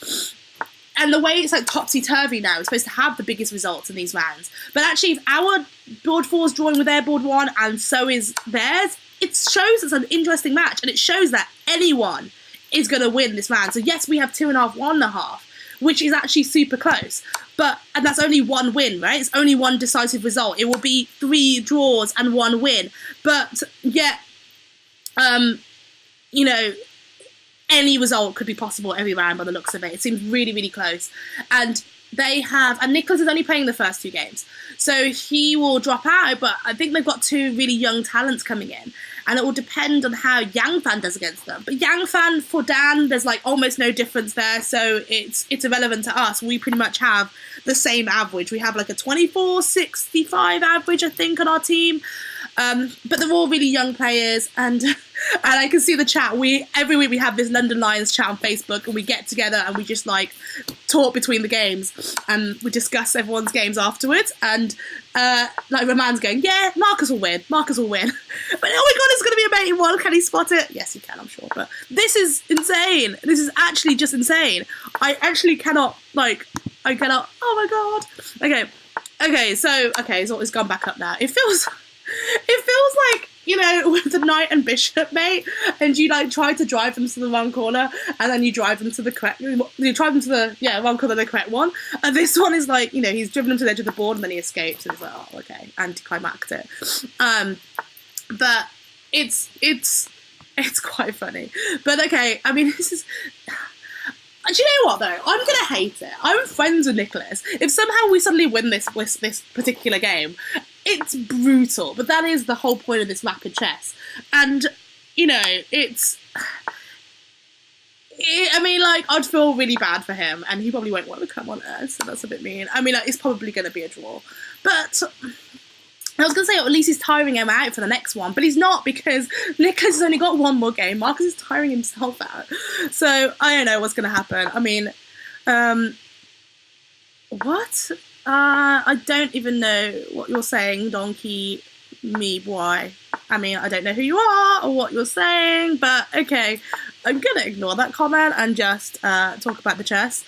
and the way it's like topsy-turvy now, it's supposed to have the biggest results in these rounds. But actually, if our board 4 is drawing with their board 1, and so is theirs, it shows it's an interesting match, and it shows that anyone is going to win this round. So yes, we have 2.5, 1.5, which is actually super close. And that's only one win, right? It's only one decisive result. It will be 3 draws and 1 win. But yet, you know, any result could be possible every round by the looks of it. It seems really, really close. And Niclas is only playing the first 2 games. So he will drop out, but I think they've got 2 really young talents coming in. And it will depend on how Yangfan does against them. But Yangfan, for Dan, there's like almost no difference there, so it's irrelevant to us. We pretty much have the same average. We have like a 24-65 average, I think, on our team. But they're all really young players, and I can see the chat. Every week we have this London Lions chat on Facebook, and we get together and we just like talk between the games, and we discuss everyone's games afterwards. And like Roman's going, yeah, Marcus will win. But oh my god, it's going to be a mating one. Can he spot it? Yes, he can, I'm sure. But this is insane. This is actually just insane. I actually cannot. Oh my god. Okay. So it's gone back up now. It feels like, you know, with the knight and bishop, mate, and you like try to drive them to the wrong corner, and then you drive them to the correct. You drive them to the wrong corner, the correct one. And this one is like, you know, he's driven them to the edge of the board, and then he escapes, and it's like, oh, okay, anticlimactic. But it's quite funny. But okay, I mean, this is. Do you know what, though? I'm going to hate it. I'm friends with Niclas. If somehow we suddenly win this particular game, it's brutal. But that is the whole point of this map in chess. And, you know, I'd feel really bad for him. And he probably won't want to come on Earth, so that's a bit mean. I mean, like, it's probably going to be a draw. But I was going to say, at least he's tiring him out for the next one, but he's not, because Niclas has only got 1 more game. Marcus is tiring himself out. So I don't know what's going to happen. I mean, what? I don't even know what you're saying, Donkey Me Boy. I mean, I don't know who you are or what you're saying, but okay. I'm going to ignore that comment and just talk about the chess,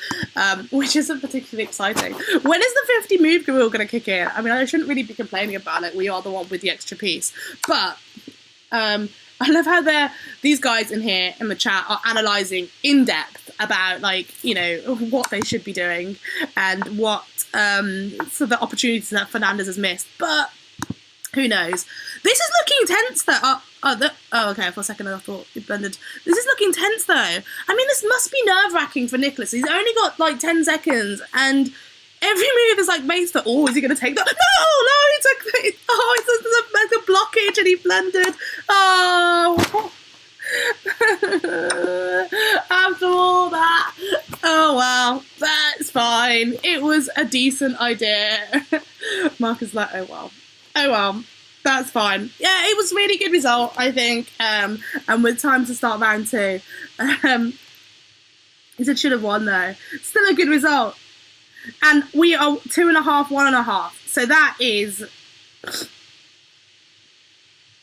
which isn't particularly exciting. When is the 50 move rule going to kick in? I mean, I shouldn't really be complaining about it. We are the one with the extra piece. But I love how these guys in here in the chat are analysing in depth about, like, you know, what they should be doing and what so the opportunities that Fernandez has missed. But who knows? This is looking tense, though. Okay, for a second I thought it blended. This is looking tense, though. I mean, this must be nerve-wracking for Niclas. He's only got, like, 10 seconds, and every move is like, mates, that, oh, is he going to take that? No, he took the, it's a blockage, and he blended. Oh. After all that. Oh, well, that's fine. It was a decent idea. Mark is like, oh, well. That's fine. Yeah, it was a really good result, I think. And with time to start round 2. He said should have won, though. Still a good result. And we are 2.5, 1.5. So that is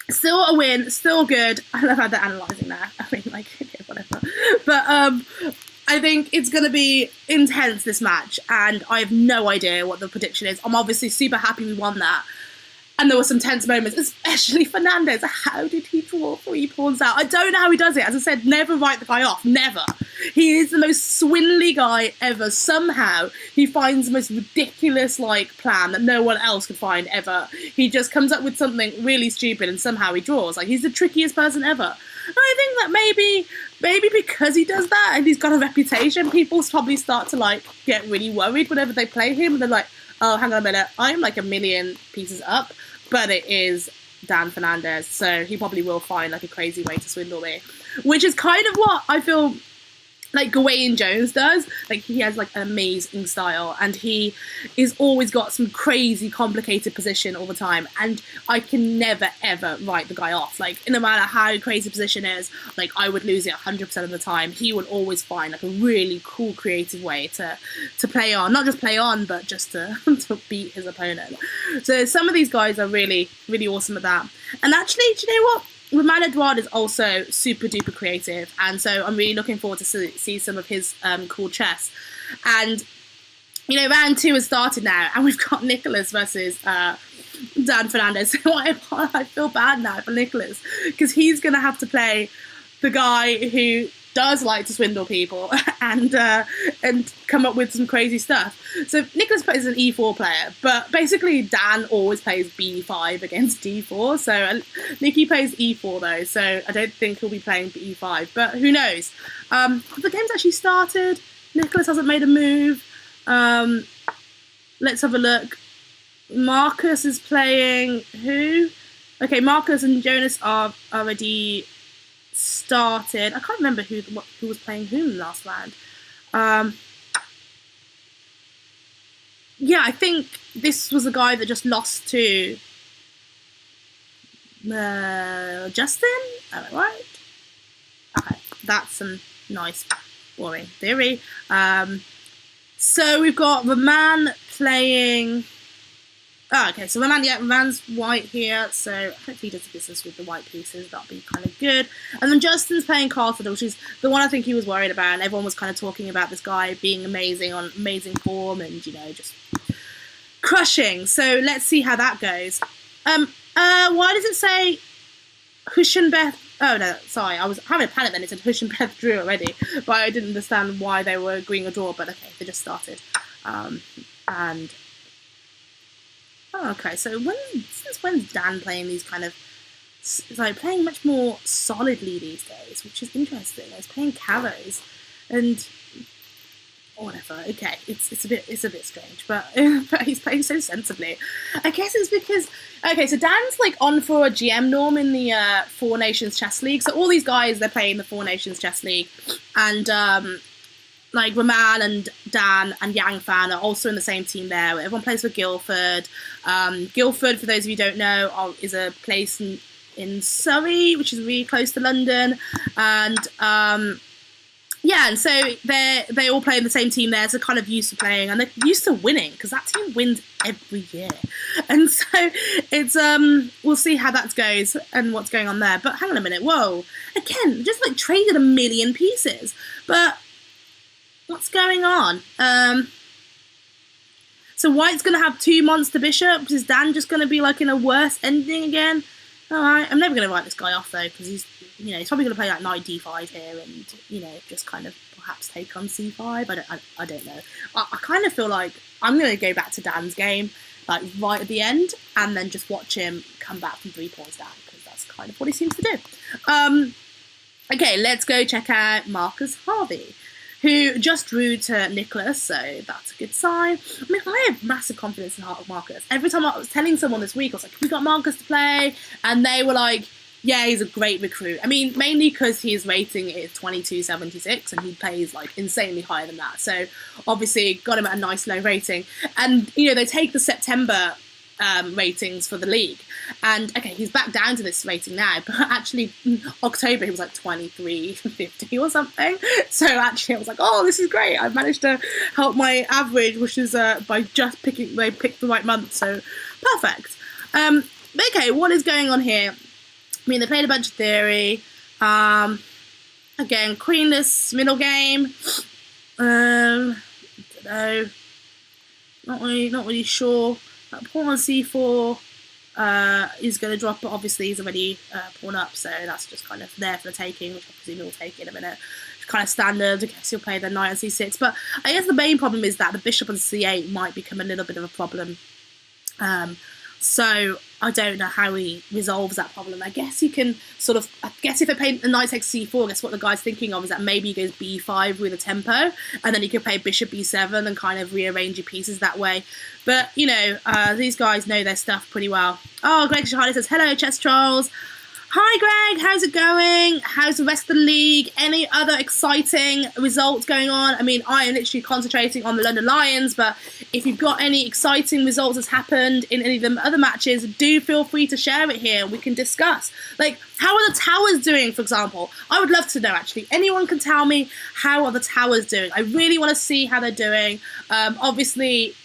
still a win, still good. I love how they're analysing that. I mean, like, okay, whatever. But I think it's going to be intense, this match. And I have no idea what the prediction is. I'm obviously super happy we won that. And there were some tense moments, especially Fernandez. How did he draw 3 pawns out? I don't know how he does it. As I said, never write the guy off. Never. He is the most swindly guy ever. Somehow, he finds the most ridiculous, like, plan that no one else could find ever. He just comes up with something really stupid and somehow he draws. Like, he's the trickiest person ever. And I think that maybe because he does that and he's got a reputation, people probably start to, like, get really worried whenever they play him. And they're like, oh, hang on a minute, I'm like a million pieces up, but it is Dan Fernandez, so he probably will find like a crazy way to swindle me, which is kind of what I feel like Gawain Jones does. Like, he has like an amazing style, and he is always got some crazy complicated position all the time, and I can never ever write the guy off. Like, no matter how crazy position is, like, I would lose it 100% of the time. He would always find like a really cool creative way to play on, not just play on, but just to beat his opponent. So some of these guys are really, really awesome at that. And actually, do you know what? Romain Edouard is also super duper creative, and so I'm really looking forward to see some of his cool chess. And, you know, round 2 has started now, and we've got Niclas versus Dan Fernandez. So I feel bad now for Niclas, because he's going to have to play the guy who does like to swindle people and come up with some crazy stuff. So Niclas plays an e4 player, but basically Dan always plays b5 against d4. So Nicky plays e4 though, so I don't think he'll be playing e5, but who knows? The game's actually started. Niclas hasn't made a move. Let's have a look. Marcus is playing who? Okay, Marcus and Jonas are already started. I can't remember who was playing whom last round. Yeah, I think this was the guy that just lost to Justin. Am I right? Okay, that's some nice boring theory. So we've got the man playing. Oh, okay, so Raman's white here, so hopefully he does the business with the white pieces. That'll be kind of good. And then Justin's playing Carthage, which is the one I think he was worried about, and everyone was kind of talking about this guy being amazing on amazing form and, you know, just crushing. So let's see how that goes. Why does it say Huscenbeth? Oh, no, sorry, I was having a panic then. It said Huscenbeth drew already, but I didn't understand why they were agreeing a draw, but okay, they just started. And... Oh, okay, so since when's Dan playing these kind of... It's like playing much more solidly these days, which is interesting. He's playing carrows and... whatever, okay, it's a bit strange, but he's playing so sensibly. I guess it's because... Okay, so Dan's like on for a GM norm in the Four Nations Chess League. So all these guys, they're playing the Four Nations Chess League. And... like Raman and Dan and Yang Fan are also in the same team there. Everyone plays for Guildford. Guildford, for those of you who don't know, is a place in Surrey, which is really close to London. And yeah, and so they all play in the same team there, so kind of used to playing, and they're used to winning because that team wins every year. And so it's we'll see how that goes and what's going on there. But hang on a minute, whoa! Again, just like traded a million pieces, but. What's going on? So White's going to have 2 monster bishops. Is Dan just going to be like in a worse ending again? All right, I'm never going to write this guy off though, because he's probably going to play like knight d5 here, and just kind of perhaps take on c5. I don't know. I kind of feel like I'm going to go back to Dan's game, like right at the end, and then just watch him come back from 3 pawns down, because that's kind of what he seems to do. Okay, let's go check out Marcus Harvey, who just drew to Niclas, so that's a good sign. I mean, I have massive confidence in Marcus. Every time I was telling someone this week, I was like, we got Marcus to play, and they were like, yeah, he's a great recruit. I mean, mainly because his rating is 2276, and he plays like insanely higher than that. So obviously got him at a nice low rating. And, they take the September ratings for the league, and okay, he's back down to this rating now, but actually October he was like 2350 or something. So actually I was like, oh, this is great, I've managed to help my average, which is by just they picked the right month, so perfect. Okay, what is going on here? I mean, they played a bunch of theory, again, queenless middle game. I don't know, not really sure. Pawn on c4 is going to drop, but obviously he's already pawn up, so that's just kind of there for the taking, which I presume he'll take in a minute. It's kind of standard. I guess he'll play the knight on c6, but I guess the main problem is that the bishop on c8 might become a little bit of a problem. So I don't know how he resolves that problem. I guess he can I guess if they play the knight takes c4, I guess what the guy's thinking of is that maybe he goes b5 with a tempo, and then he could play bishop b7 and kind of rearrange your pieces that way. But, these guys know their stuff pretty well. Oh, Greg Shahadi says, hello, chess trolls. Hi, Greg. How's it going? How's the rest of the league? Any other exciting results going on? I mean, I am literally concentrating on the London Lions, but if you've got any exciting results that's happened in any of the other matches, do feel free to share it here. We can discuss. Like, how are the towers doing, for example? I would love to know, actually. Anyone can tell me how are the towers doing. I really want to see how they're doing. Obviously,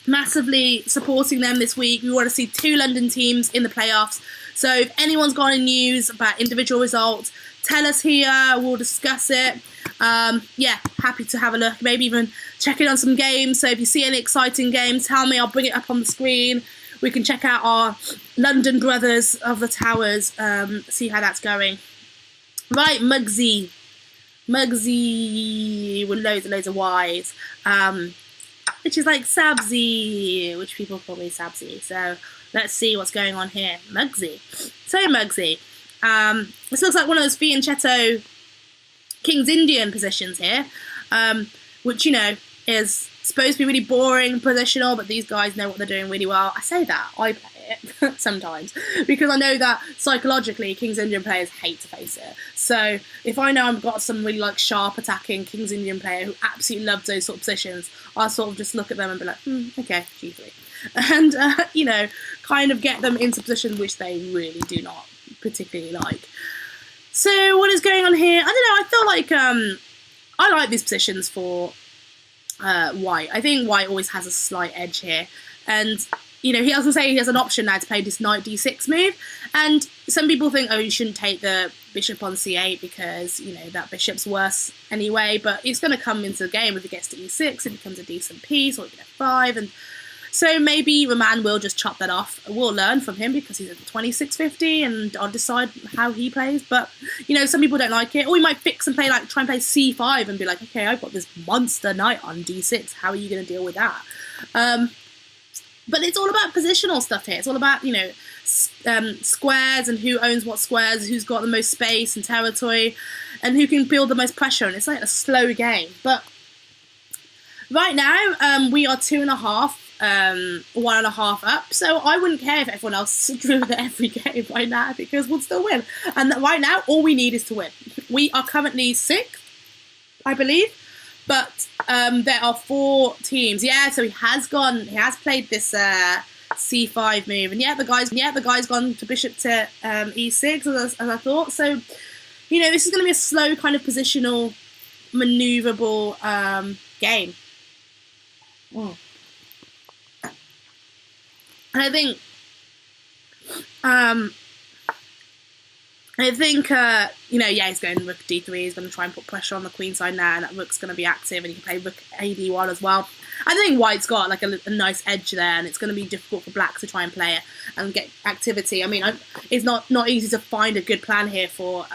massively supporting them this week. We want to see 2 London teams in the playoffs. So if anyone's got any news about individual results, tell us here. We'll discuss it. Yeah, happy to have a look. Maybe even check in on some games. So if you see any exciting games, tell me. I'll bring it up on the screen. we can check out our London brothers of the towers, see how that's going. Right, Mugsy with loads of Y's, which is like Sabzi, which people call me Sabzi. So let's see what's going on here. Mugsy. So Mugsy. This looks like one of those fianchetto King's Indian positions here, which, you know, is supposed to be really boring positional, but these guys know what they're doing really well. I say that, I play it sometimes, because I know that psychologically King's Indian players hate to face it. So if I know I've got some really like sharp attacking King's Indian player who absolutely loves those sort of positions, I'll sort of just look at them and be like, okay, G3. And, you know, kind of get them into positions which they really do not particularly like. So what is going on here? I don't know, I feel like I like these positions for White. I think White always has a slight edge here, and you know, he also say he has an option now to play this knight d6 move, and some people think, oh, you shouldn't take the bishop on c8 because, you know, that bishop's worse anyway, but it's going to come into the game if it gets to e6, it becomes a decent piece, or even f5, and so maybe Roman will just chop that off. We'll learn from him because he's at 2650, and I'll decide how he plays. But, you know, some people don't like it. Or we might fix and play, like, try and play c5 and be like, okay, I've got this monster knight on d6. How are you going to deal with that? But it's all about positional stuff here. It's all about, you know, squares and who owns what squares, who's got the most space and territory, and who can build the most pressure. And it's like a slow game. But right now, we are 2.5. 1.5 up, so I wouldn't care if everyone else drew at every game right now, because we'll still win. And right now, all we need is to win. We are currently 6th, I believe, but there are 4 teams. Yeah, so he has played this c5 move, and the guy's gone to bishop to e6 as I thought. So, you know, this is going to be a slow kind of positional, maneuverable game. And I think, you know, yeah, he's going rook d3, he's going to try and put pressure on the queen side now, and that rook's going to be active, and he can play rook ad1 as well. I think White's got, like, a nice edge there, and it's going to be difficult for Black to try and play it and get activity. I mean, it's not easy to find a good plan here for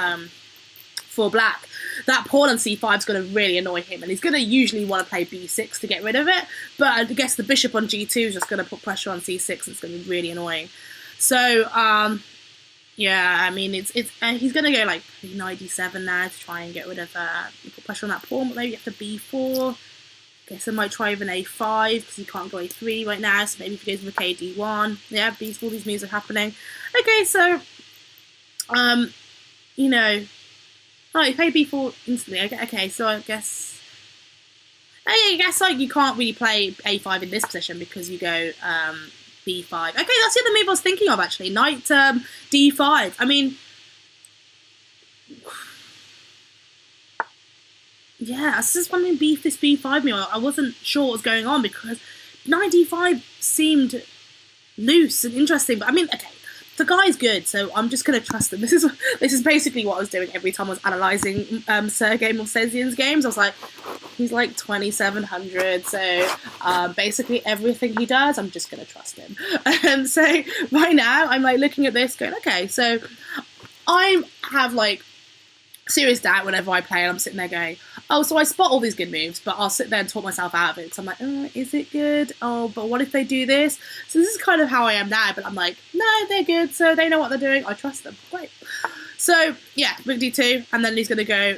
Black. That pawn on c5 is going to really annoy him, and he's going to usually want to play b6 to get rid of it, but I guess the bishop on g2 is just going to put pressure on c6, and it's going to be really annoying. So, yeah, I mean, it's he's going to go, like, knight d7 now to try and get rid of, put pressure on that pawn, but maybe after b4, guess I might try even a5, because he can't go a3 right now, so maybe if he goes with k d1, yeah, all these moves are happening. Okay, so, you know, oh, he played b4 instantly. Okay, so I guess like you can't really play a5 in this position because you go b5. Okay, that's the other move I was thinking of actually. Knight d5. I mean, yeah, I was just wondering this b5 move. I wasn't sure what was going on because knight d5 seemed loose and interesting. But I mean, okay. The guy's good, so I'm just going to trust him. This is basically what I was doing every time I was analysing Sergei Movsesian's games. I was like, he's like 2700, so basically everything he does, I'm just going to trust him. And so right now, I'm like looking at this going, okay, so I have like serious doubt whenever I play, and I'm sitting there going, oh, so I spot all these good moves, but I'll sit there and talk myself out of it, because I'm like, oh, is it good? Oh, but what if they do this? So this is kind of how I am now, but I'm like, no, they're good, so they know what they're doing, I trust them, great. So, yeah, rook d2, and then he's going to go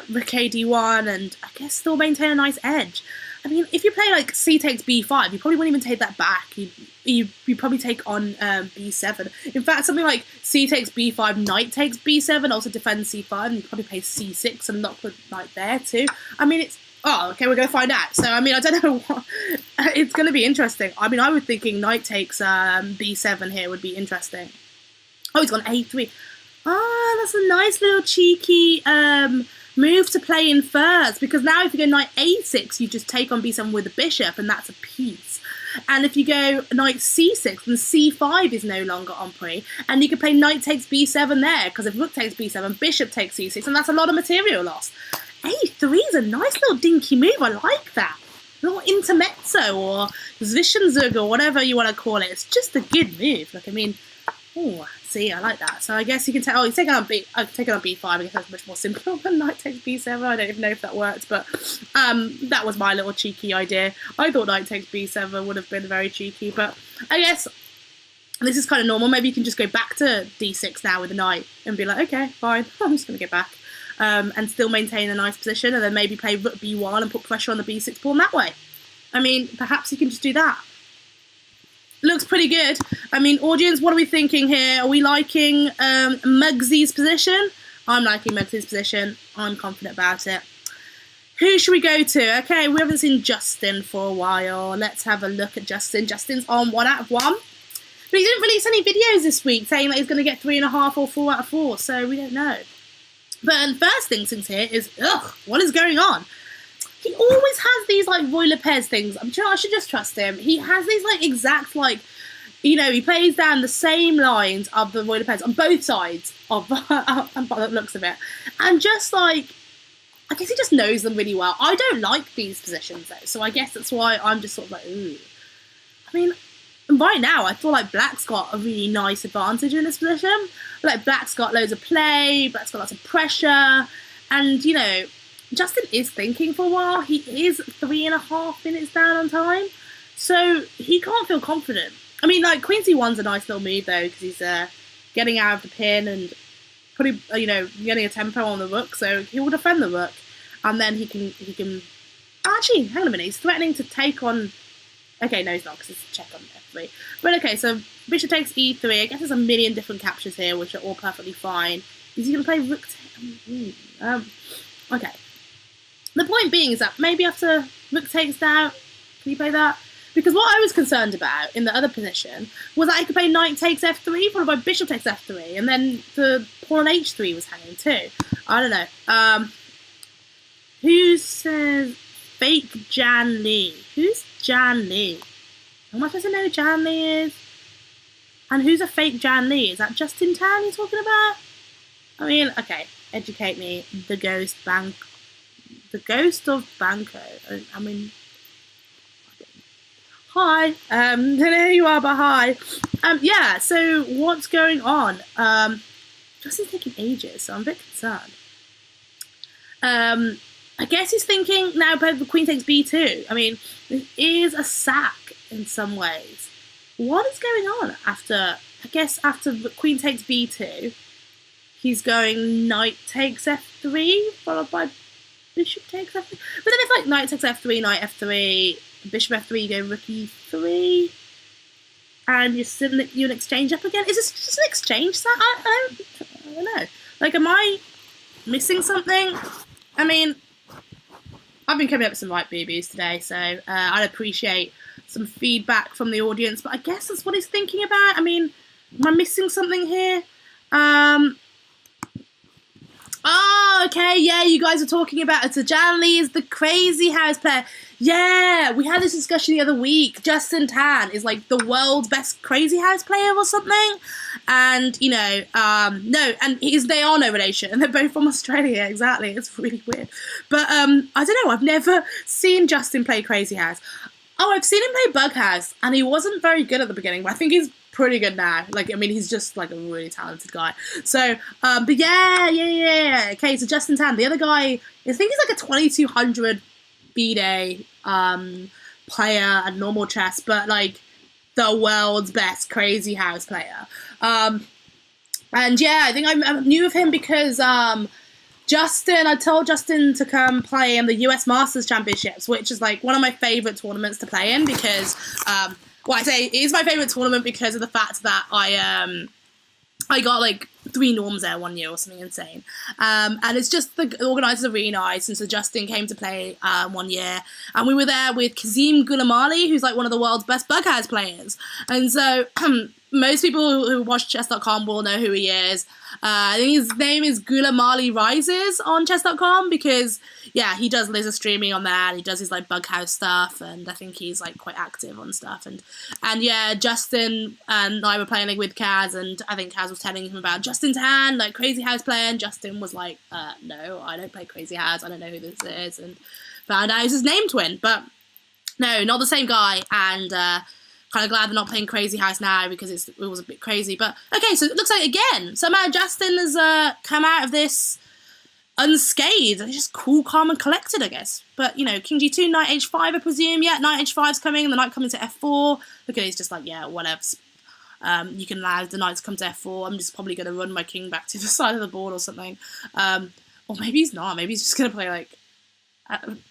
rook a d1, and I guess still maintain a nice edge. I mean, if you play like c takes b5, you probably wouldn't even take that back. You probably take on b7. In fact, something like c takes b5, knight takes b7, also defends c5, and you probably play c6 and lock the knight there too. I mean, it's... Oh, okay, we're going to find out. So, I mean, I don't know what... It's going to be interesting. I mean, I was thinking knight takes b7 here would be interesting. Oh, he's gone a3. Ah, that's a nice little cheeky... move to play in first, because now if you go knight a6, you just take on b7 with the bishop, and that's a piece. And if you go knight c6, then c5 is no longer en prise, and you can play knight takes b7 there, because if rook takes b7, bishop takes c6, and that's a lot of material loss. a3 is a nice little dinky move, I like that. little intermezzo or Zwischenzug or whatever you want to call it. It's just a good move. Like, I mean, oh, see, I like that. So I guess you can tell. Oh, he's taken on B. I've taken on B5. I guess that's much more simple than knight takes B7. I don't even know if that worked, but that was my little cheeky idea. I thought knight takes B7 would have been very cheeky, but I guess this is kind of normal. Maybe you can just go back to D6 now with the knight and be like, okay, fine, I'm just going to go back and still maintain a nice position, and then maybe play rook B1 and put pressure on the B6 pawn that way. I mean, perhaps you can just do that. Looks pretty good. I mean, audience, what are we thinking here? Are we liking Muggsy's position? I'm liking Muggsy's position. I'm confident about it. Who should we go to? Okay, we haven't seen Justin for a while. Let's have a look at Justin. Justin's on 1 out of 1. But he didn't release any videos this week saying that he's going to get 3.5 or 4 out of 4, so we don't know. But first things here is, what is going on? He always has these, like, Roy Lopez things. I'm sure I should just trust him. He has these, like, exact, like, you know, he plays down the same lines of the Roy Lopez on both sides of the looks of it. And just, like, I guess he just knows them really well. I don't like these positions, though, so I guess that's why I'm just sort of like, ooh. I mean, right now, I feel like Black's got a really nice advantage in this position. Like, Black's got loads of play, Black's got lots of pressure, and, you know, Justin is thinking for a while. He is 3.5 minutes down on time, so he can't feel confident. I mean, like, Queen C1's a nice little move, though, because he's getting out of the pin and putting, you know, getting a tempo on the rook, so he will defend the rook, and then he can... Actually, hang on a minute, he's threatening to take on... Okay, no, he's not, because it's a check on F3. But okay, so bishop takes E3. I guess there's a million different captures here, which are all perfectly fine. Is he going to play rook... Okay. The point being is that maybe after rook takes down, can you play that? Because what I was concerned about in the other position was that I could play knight takes F3 followed by bishop takes F3, and then the pawn on H3 was hanging too. I don't know. Who says fake Jan Lee? Who's Jan Lee? Am I supposed to know who Jan Lee is? And who's a fake Jan Lee? Is that Justin Tan you're talking about? I mean, okay, educate me. The ghost of Banco. I mean, hi. Don't know who you are, but hi. Yeah. So what's going on? Justin's taking ages, so I'm a bit concerned. I guess he's thinking now. But the queen takes B2. I mean, this is a sack in some ways. What is going on after? I guess after the queen takes B2, he's going knight takes F3 followed by bishop takes F3. But then if like knight takes F3, knight F3, bishop F3, you go rook E3, and you exchange up again. Is this just an exchange set? I don't know. Like, am I missing something? I mean, I've been coming up with some right BBs today, so I'd appreciate some feedback from the audience. But I guess that's what he's thinking about. I mean, am I missing something here? Oh, okay, yeah, you guys are talking about it. So Jan Lee is the crazy house player. Yeah, we had this discussion the other week. Justin Tan is like the world's best crazy house player or something. And, you know, no, and they are no relation. And they're both from Australia, exactly. It's really weird. But I don't know, I've never seen Justin play crazy house. Oh, I've seen him play Bug House, and he wasn't very good at the beginning, but I think he's pretty good now. Like, I mean, he's just like a really talented guy. So, but yeah. Okay, so Justin Tan, the other guy, I think he's like a 2200 B-Day player at normal chess, but like the world's best crazy house player. And yeah, I think I knew of him because I told Justin to come play in the US Masters Championships, which is like one of my favourite tournaments to play in because, well, I say it is my favourite tournament because of the fact that I got like 3 norms there one year or something insane. And it's just the organisers are really nice. And so Justin came to play one year, and we were there with Kazim Goulamali, who's like one of the world's best bug house players. And so most people who watch chess.com will know who he is. I think his name is Goulamali Rises on chess.com because, yeah, he does laser streaming on there, and he does his like bug house stuff, and I think he's like quite active on stuff. And yeah, Justin and I were playing like with Kaz, and I think Kaz was telling him about Justin Tan, like crazy house player, and Justin was like, no, I don't play crazy house, I don't know who this is, and found out it was his name twin. But No, not the same guy, and kind of glad they're not playing Crazy House now because it was a bit crazy. But okay, so it looks like again somehow Justin has come out of this unscathed. He's just cool, calm, and collected, I guess. But you know, King G2, Knight H5, I presume. Yeah, Knight H5's coming, and the Knight coming to F4. Look at it, he's just like, yeah, whatever. You can allow the Knight to come to F4. I'm just probably going to run my King back to the side of the board or something. Or maybe he's not. Maybe he's just going to play like.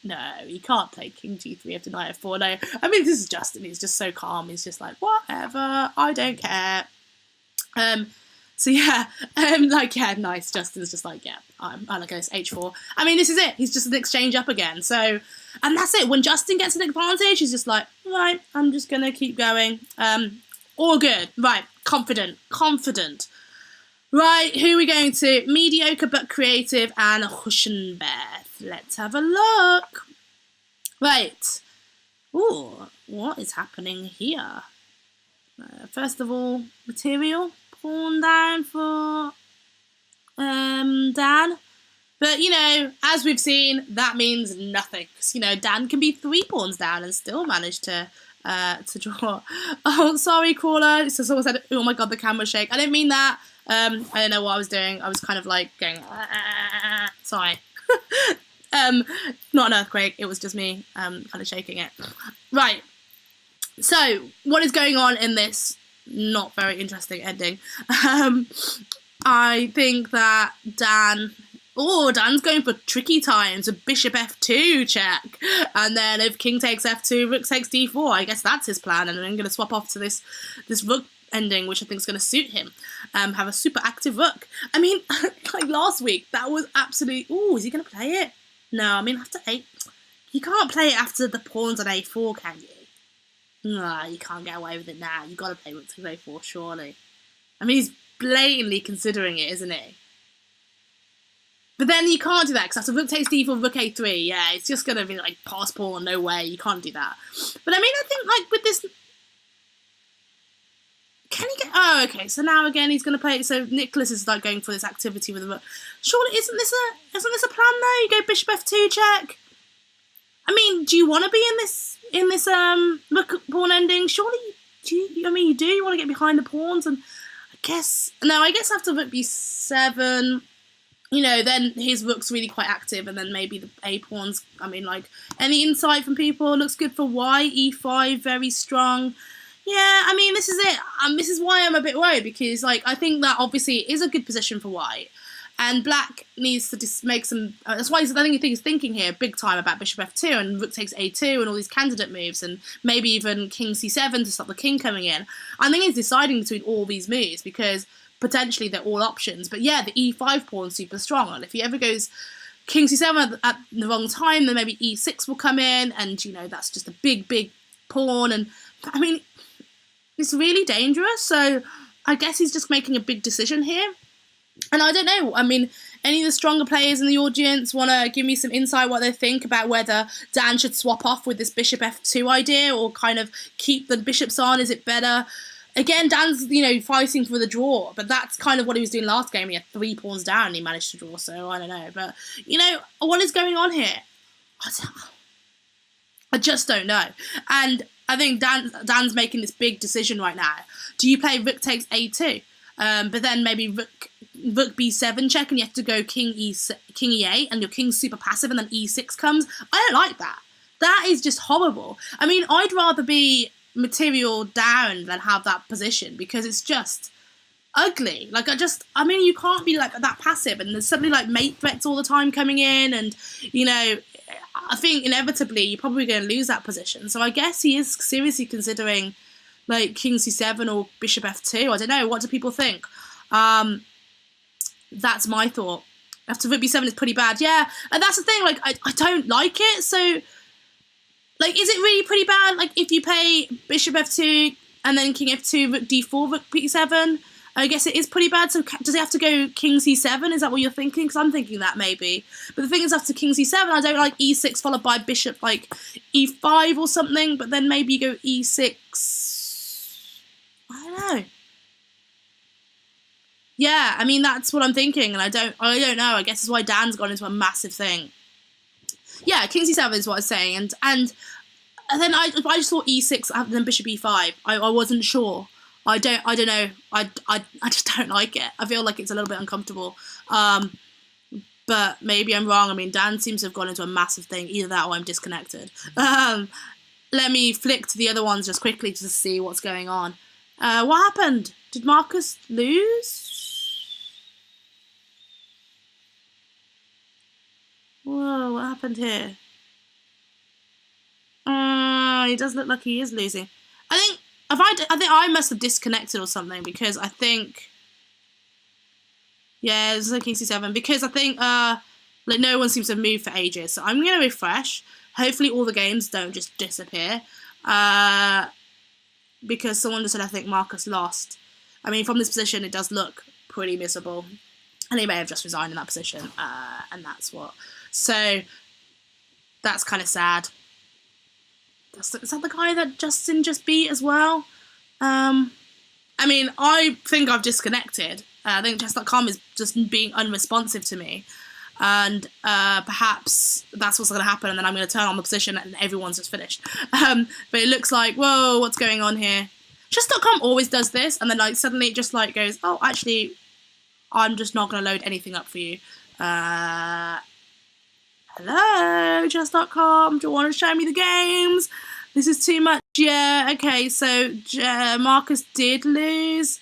No, he can't play King G3 after Knight F4. No, I mean, this is Justin. He's just so calm. He's just like, whatever, I don't care. So yeah, like, yeah, nice. Justin's just like, yeah, I like this H4. I mean, this is it. He's just an exchange up again. So, and that's it. When Justin gets an advantage, he's just like, right, I'm just going to keep going. All good. Right, confident. Right, who are we going to? Mediocre but creative and Huscenbeth. Let's have a look. Right. Ooh, what is happening here? First of all, material. Pawn down for Dan. But, you know, as we've seen, that means nothing. 'Cause, you know, Dan can be 3 pawns down and still manage to draw. Oh, sorry, Crawler. So someone said, oh my god, the camera shake. I didn't mean that. I don't know what I was doing. I was kind of like going, sorry. Not an earthquake. It was just me kind of shaking it. Right. So, what is going on in this not very interesting ending? I think that Dan's going for tricky times. A bishop f2 check, and then if king takes f2, rook takes d4. I guess that's his plan, and I'm going to swap off to this rook ending, which I think is going to suit him. Have a super active rook. I mean, like last week, that was absolutely. Ooh, is he going to play it? No, I mean after 8, you can't play it after the pawns on a4, can you? No, you can't get away with it now. You got to play rook takes a4, surely. I mean, he's blatantly considering it, isn't he? But then you can't do that, because after rook takes d4, rook a3, yeah, it's just going to be like pass pawn, no way, you can't do that. But I mean, I think like with this... Can he get... Oh, okay, so now again he's going to play... So Niclas is like going for this activity with the rook. Surely, isn't this a plan though? You go bishop f2 check. I mean, do you want to be in this rook pawn ending? Surely, you do. You want to get behind the pawns, and I guess after rook b7, you know, then his rook's really quite active, and then maybe the a pawns. I mean, like, any insight from people? Looks good for white. E5 very strong. Yeah, I mean, this is it. This is why I'm a bit worried, because like I think that obviously is a good position for white. And black needs to just make some... that's why I think he's thinking here big time about bishop f2 and rook takes a2 and all these candidate moves, and maybe even king c7 to stop the king coming in. I think he's deciding between all these moves because potentially they're all options. But yeah, the e5 pawn's super strong. And if he ever goes king c7 at the wrong time, then maybe e6 will come in, and, you know, that's just a big, big pawn. And, I mean, it's really dangerous. So I guess he's just making a big decision here. And I don't know, I mean, any of the stronger players in the audience want to give me some insight what they think about whether Dan should swap off with this bishop f2 idea or kind of keep the bishops on? Is it better? Again, Dan's, you know, fighting for the draw, but that's kind of what he was doing last game. He had 3 pawns down and he managed to draw, so I don't know. But, you know, what is going on here? I just don't know. And I think Dan's making this big decision right now. Do you play rook takes a2? But then maybe rook b7 check, and you have to go king e8, and your king's super passive, and then e6 comes. I don't like that. That is just horrible. I mean, I'd rather be material down than have that position, because it's just ugly. Like, I mean, you can't be like that passive, and there's suddenly like mate threats all the time coming in, and, you know, I think inevitably you're probably going to lose that position. So I guess he is seriously considering like king c7 or bishop f2. I don't know. What do people think? That's my thought. After rook b7 is pretty bad. Yeah, and that's the thing. Like, I don't like it. So, like, is it really pretty bad? Like, if you play bishop f2 and then king f2, rook d4, rook b7, I guess it is pretty bad. So does he have to go king c7? Is that what you're thinking? Because I'm thinking that maybe. But the thing is, after king c7, I don't like e6 followed by bishop like e5 or something. But then maybe you go e6. I don't know. Yeah, I mean, that's what I'm thinking, and I don't know. I guess that's why Dan's gone into a massive thing. Yeah, king c7 is what I was saying, and And then I just thought e6 and then bishop e5. I wasn't sure. I don't know. I just don't like it. I feel like it's a little bit uncomfortable. But maybe I'm wrong. I mean, Dan seems to have gone into a massive thing. Either that or I'm disconnected. Let me flick to the other ones just quickly to see what's going on. What happened? Did Marcus lose? Whoa, what happened here? He does look like he is losing. I think I must have disconnected or something, because I think, yeah, it's like EC7, because I think like no one seems to have moved for ages. So I'm gonna refresh. Hopefully all the games don't just disappear. Because someone just said I think Marcus lost. I mean, from this position it does look pretty miserable. And he may have just resigned in that position. And that's what. So that's kind of sad. Is that the guy that Justin just beat as well? I mean, I think I've disconnected. I think chess.com is just being unresponsive to me. And perhaps that's what's going to happen, and then I'm going to turn on the position and everyone's just finished. But it looks like, whoa, what's going on here? Chess.com always does this, and then like suddenly it just like goes, oh, actually, I'm just not going to load anything up for you. Hello, chess.com, do you want to show me the games? This is too much. Yeah, okay, so Marcus did lose.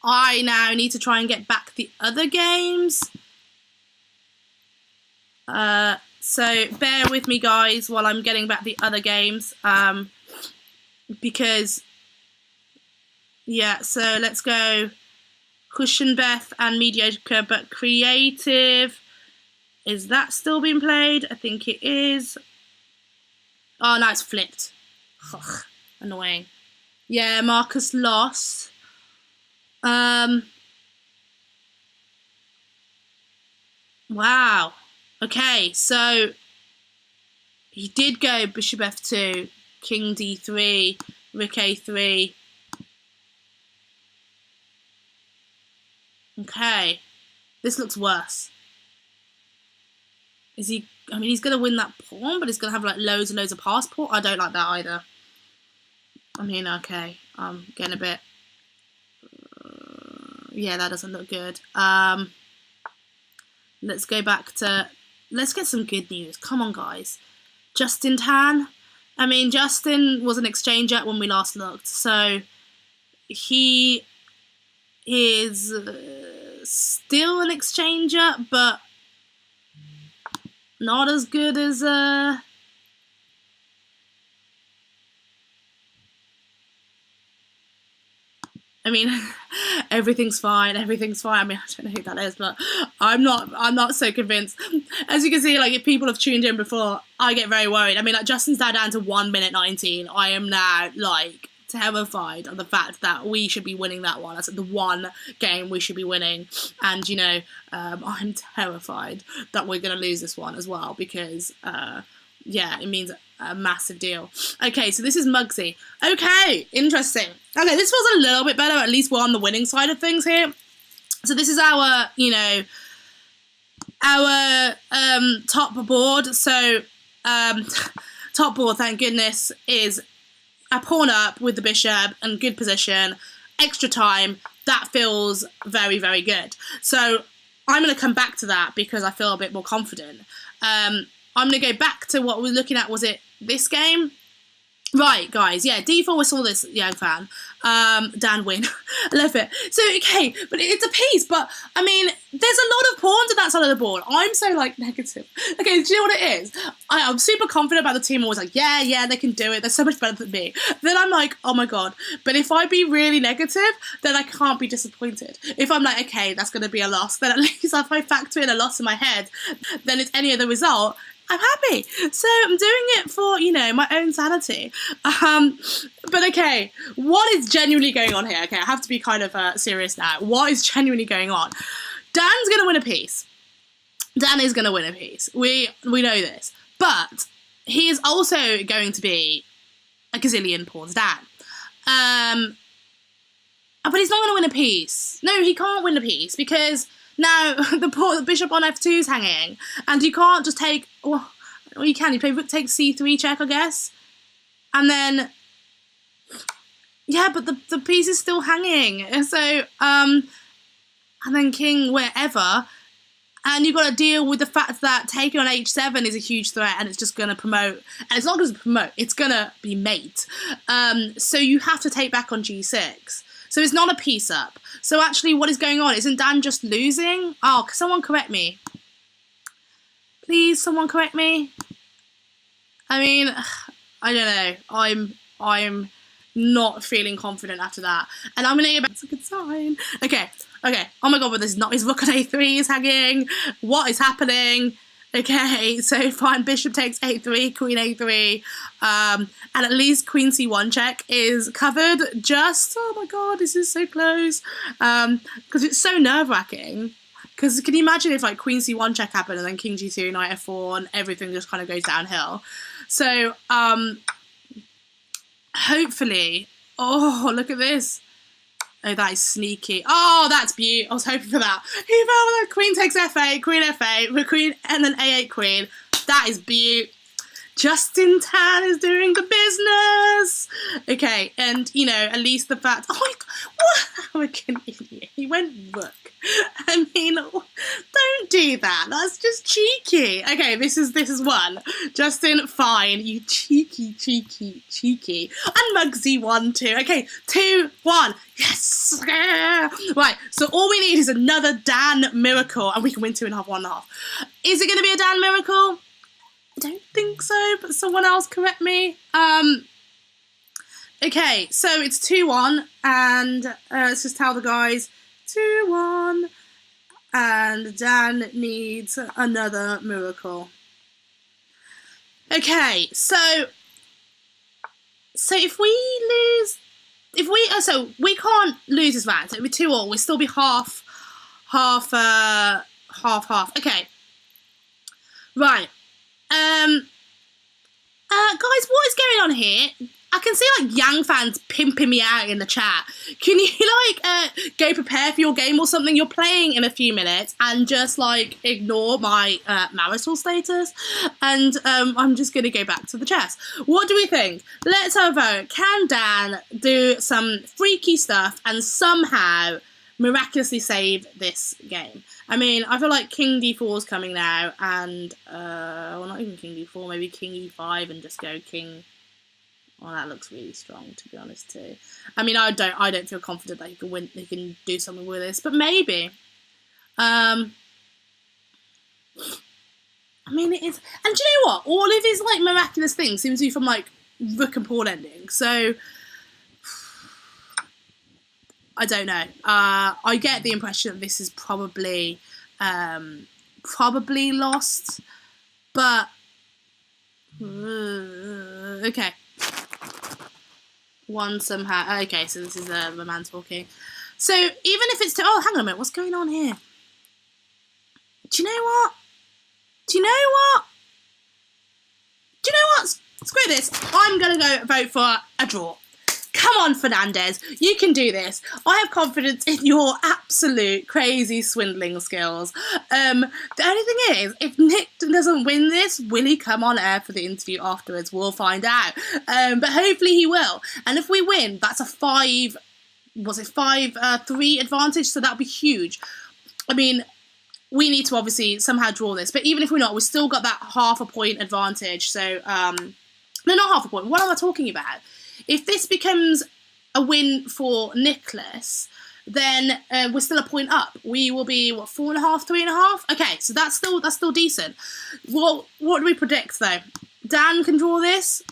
I now need to try and get back the other games. So bear with me, guys, while I'm getting back the other games. Because, yeah, so let's go Huscenbeth and mediocre but creative. Is that still being played? I think it is. Oh, no, it's flipped. Ugh, annoying. Yeah, Marcus lost. Wow. Okay, so he did go bishop f2, king d3, rook a3. Okay, this looks worse. Is he? I mean, he's gonna win that pawn, but he's gonna have like loads and loads of passport. I don't like that either. I mean, okay, I'm getting a bit. Yeah, that doesn't look good. Let's go back to. Let's get some good news. Come on, guys. Justin Tan. I mean, Justin was an exchanger when we last looked, so he is still an exchanger, but not as good as I mean, everything's fine. Everything's fine. I mean, I don't know who that is, but I'm not so convinced. As you can see, like if people have tuned in before, I get very worried. I mean, like Justin's now down to 1 minute 19. I am now like terrified of the fact that we should be winning that one. That's the one game we should be winning, and you know, I'm terrified that we're going to lose this one as well because, yeah, it means a massive deal. Okay, so this is Muggsy. Okay, interesting. Okay, this was a little bit better. At least we're on the winning side of things here. So this is our, you know, our top board. So top board, thank goodness, is a pawn up with the bishop and good position, extra time. That feels very, very good. So I'm going to come back to that because I feel a bit more confident. I'm going to go back to what we were looking at. Was it this game? Right, guys, yeah, D4 we saw this young fan. Dan win. I love it. So, okay, but it's a piece, but, I mean, there's a lot of pawns on that side of the board. I'm so, like, negative. Okay, do you know what it is? I'm super confident about the team. I'm always like, yeah, they can do it. They're so much better than me. Then I'm like, oh, my God. But if I be really negative, then I can't be disappointed. If I'm like, okay, that's going to be a loss, then at least if I factor in a loss in my head, then it's any other result, I'm happy. So I'm doing it for, you know, my own sanity. But okay, what is genuinely going on here? Okay, I have to be kind of serious now. What is genuinely going on? Dan's going to win a piece. Dan is going to win a piece. We know this. But he is also going to be a gazillion pawns down. But he's not going to win a piece. No, he can't win a piece because now the bishop on f2 is hanging, and you can't just take. Well, Well, you can. You play rook takes c3 check, I guess. And then... Yeah, but the piece is still hanging. So, and then king wherever. And you've got to deal with the fact that taking on h7 is a huge threat and it's just going to promote. And it's not going to promote, it's going to be mate. So you have to take back on g6. So it's not a piece up. So actually what is going on? Isn't Dan just losing? Oh, can someone correct me? Please, someone correct me? I mean, I don't know. I'm not feeling confident after that. And I'm going to get back. That's a good sign. Okay. Oh my god, but this is not his rook on a3 is hanging. What is happening? Okay, so fine, bishop takes a3, queen a3. And at least queen c1 check is covered just, oh my god, this is so close. Because it's so nerve-wracking. Because can you imagine if like queen c1 check happened and then king g2, knight f4, and everything just kind of goes downhill. So, hopefully, oh, look at this. Oh, that is sneaky. Oh, that's beautiful. I was hoping for that. He fell with a queen takes f8, queen f8, queen, and then a8 queen. That is beautiful. Justin Tan is doing the business. Okay, and you know, at least the fact. Oh, what? An idiot. He went rook. I mean, don't do that. That's just cheeky. Okay, this is one. Justin, fine. You cheeky. And Muggsy won too. Okay, 2-1. Yes. Right. So all we need is another Dan miracle, and we can win 2.5, 1.5. Is it going to be a Dan miracle? I don't think so, but someone else correct me. Okay, so it's 2-1, and let's just tell the guys 2-1, and Dan needs another miracle. Okay, so if we lose, so we can't lose this round. So it'll be 2-all. We'll still be half. Okay, right. Guys, what is going on here? I can see like Yang fans pimping me out in the chat. Can you like go prepare for your game or something? You're playing in a few minutes and just like ignore my marital status. And I'm just gonna go back to the chess. What do we think? Let's have a vote. Can Dan do some freaky stuff and somehow miraculously save this game? I mean, I feel like King D4 is coming now, and well, not even King D4, maybe King E5, and just go King. Well, that looks really strong, to be honest, too. I mean, I don't feel confident that he can win. He can do something with this, but maybe. I mean, it is, and do you know what? All of his like miraculous things seem to be from like rook and pawn ending. So. I don't know. I get the impression that this is probably lost, but okay. One somehow. Okay, so this is the man talking. So even if it's oh, hang on a minute, what's going on here? Do you know what? Screw this. I'm gonna go vote for a draw. Come on, Fernandez, you can do this. I have confidence in your absolute crazy swindling skills. The only thing is, if Nick doesn't win this, will he come on air for the interview afterwards? We'll find out. But hopefully he will. And if we win, that's a 5-3 advantage, so that'll be huge. I mean, we need to obviously somehow draw this, but even if we're not, we've still got that half a point advantage. So, no, not half a point. What am I talking about? If this becomes a win for Niclas, then we're still a point up. We will be, what, 4.5, 3.5? Okay, so that's still decent. What do we predict, though? Dan can draw this?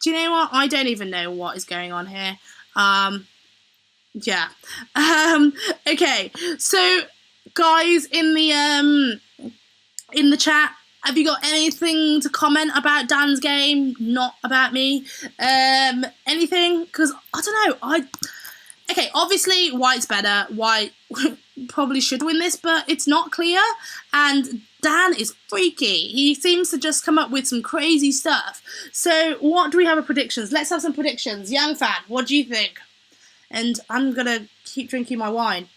Do you know what? I don't even know what is going on here. Yeah. Okay, so, guys, in the chat, have you got anything to comment about Dan's game? Not about me. Anything? Because, I don't know. Okay, obviously, White's better. White probably should win this, but it's not clear. And Dan is freaky. He seems to just come up with some crazy stuff. So, what do we have for predictions? Let's have some predictions. Young fan, what do you think? And I'm going to keep drinking my wine.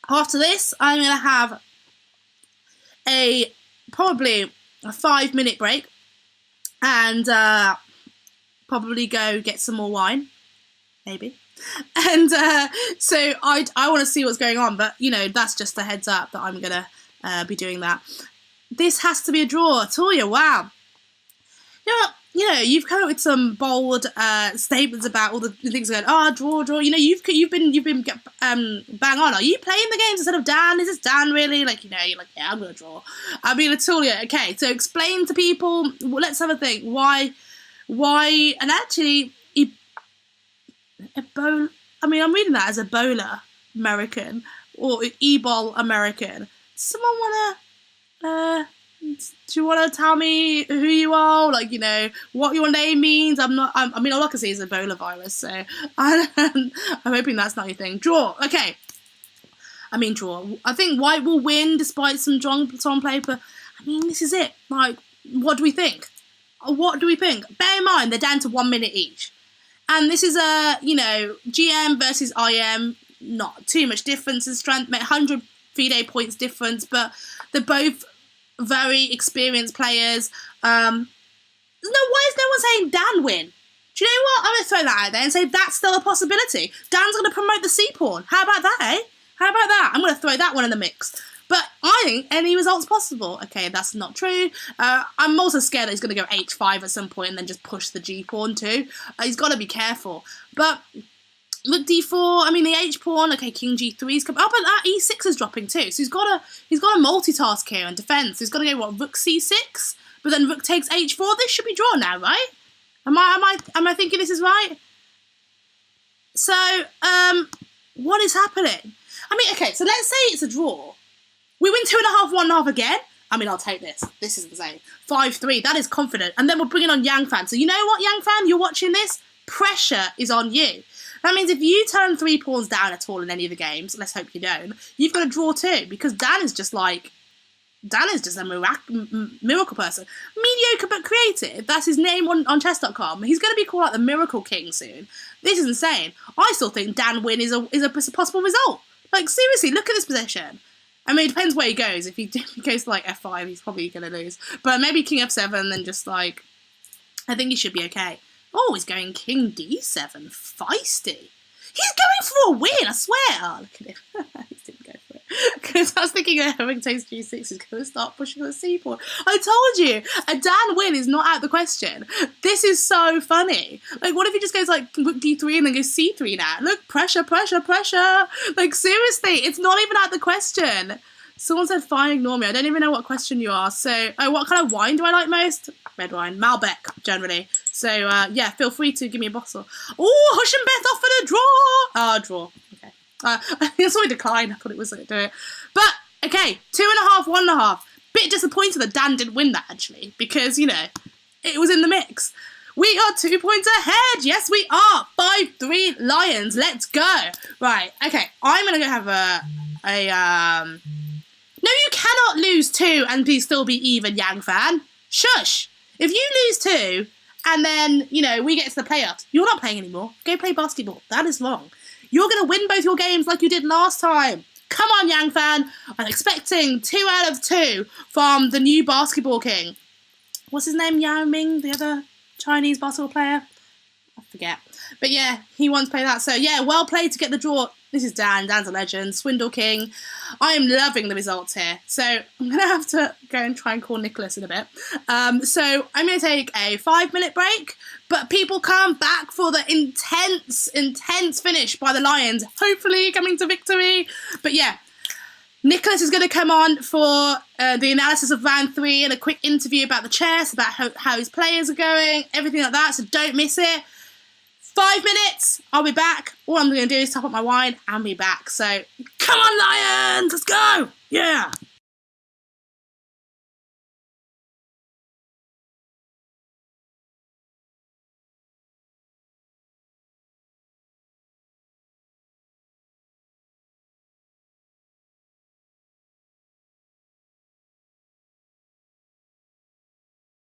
After this, I'm going to have probably a 5-minute break and probably go get some more wine, maybe. And so I want to see what's going on, but that's just a heads up that I'm gonna be doing that. This has to be a draw. Toya, wow. You've come up with some bold statements about all the things going. Draw. You've been bang on. Are you playing the games instead of Dan? Is this Dan really? You're like, yeah, I'm gonna draw. I mean, Atolia. Okay, so explain to people. Well, let's have a think. Why? And actually, Ebola. I mean, I'm reading that as Ebola American or Ebol American. Someone wanna? Do you want to tell me who you are? What your name means? I mean, all I can see is Ebola virus, so I'm hoping that's not your thing. Draw. Okay. I mean, draw. I think White will win despite some strong play, but I mean, this is it. What do we think? Bear in mind, they're down to 1 minute each. And this is a, GM versus IM, not too much difference in strength, 100 FIDE points difference, but they're both very experienced players. Why is no one saying Dan win? Do you know what? I'm going to throw that out there and say that's still a possibility. Dan's going to promote the C-pawn. How about that, eh? How about that? I'm going to throw that one in the mix. But I think any result's possible. Okay, that's not true. I'm also scared that he's going to go H5 at some point and then just push the G-pawn too. He's got to be careful. But look, D4, I mean, the H-pawn, okay, King G3's come up, but that E6 is dropping too. So he's got to multitask here and defence. He's got to go, Rook C6? But then Rook takes H4. This should be drawn now, right? Am I thinking this is right? So, what is happening? I mean, okay, so let's say it's a draw. We win 2.5, 1.5 again. I mean, I'll take this. This is insane. 5-3, that is confident. And then we're bringing on Yang Fan. So you know what, Yang Fan? You're watching this? Pressure is on you. That means if you turn 3 pawns down at all in any of the games, let's hope you don't, you've got to draw too, because Dan is just a miracle person. Mediocre but creative, that's his name on chess.com. He's going to be called the Miracle King soon. This is insane. I still think Dan win is a possible result. Seriously, look at this position. I mean, it depends where he goes. If he goes to F5, he's probably going to lose. But maybe King F7, then just I think he should be okay. Oh, he's going King D7. Feisty. He's going for a win, I swear. Oh, look at him. He didn't go for it. Because I was thinking having takes G6 is going to start pushing the C-pawn. I told you, a Dan win is not out of the question. This is so funny. What if he just goes Rook D3 and then goes C3 now? Look, pressure. Seriously, it's not even out of the question. Someone said, fine, ignore me. I don't even know what question you asked. So, what kind of wine do I like most? Red wine. Malbec, generally. So, yeah, feel free to give me a bottle. Oh, Huscenbeth offered a draw. Draw. Okay. I saw a decline. I thought it was going to do it. But, okay, 2.5, 1.5. Bit disappointed that Dan didn't win that, actually. Because, it was in the mix. We are 2 points ahead. Yes, we are. 5-3 Lions. Let's go. Right. Okay. I'm going to go have No, you cannot lose 2 and still be even, Yang Fan. Shush. If you lose 2 and then, we get to the playoffs, you're not playing anymore. Go play basketball. That is wrong. You're going to win both your games like you did last time. Come on, Yang Fan. I'm expecting 2 out of 2 from the new basketball king. What's his name? Yao Ming, the other Chinese basketball player? I forget. But yeah, he wants to play that. So yeah, well played to get the draw. This is Dan. Dan's a legend. Swindle King. I am loving the results here. So I'm going to have to go and try and call Niclas in a bit. So I'm going to take a 5-minute break. But people come back for the intense finish by the Lions. Hopefully coming to victory. But yeah, Niclas is going to come on for the analysis of round 3 and a quick interview about the chess, about how his players are going, everything like that. So don't miss it. 5 minutes, I'll be back. All I'm going to do is top up my wine and be back. So, come on, Lions! Let's go!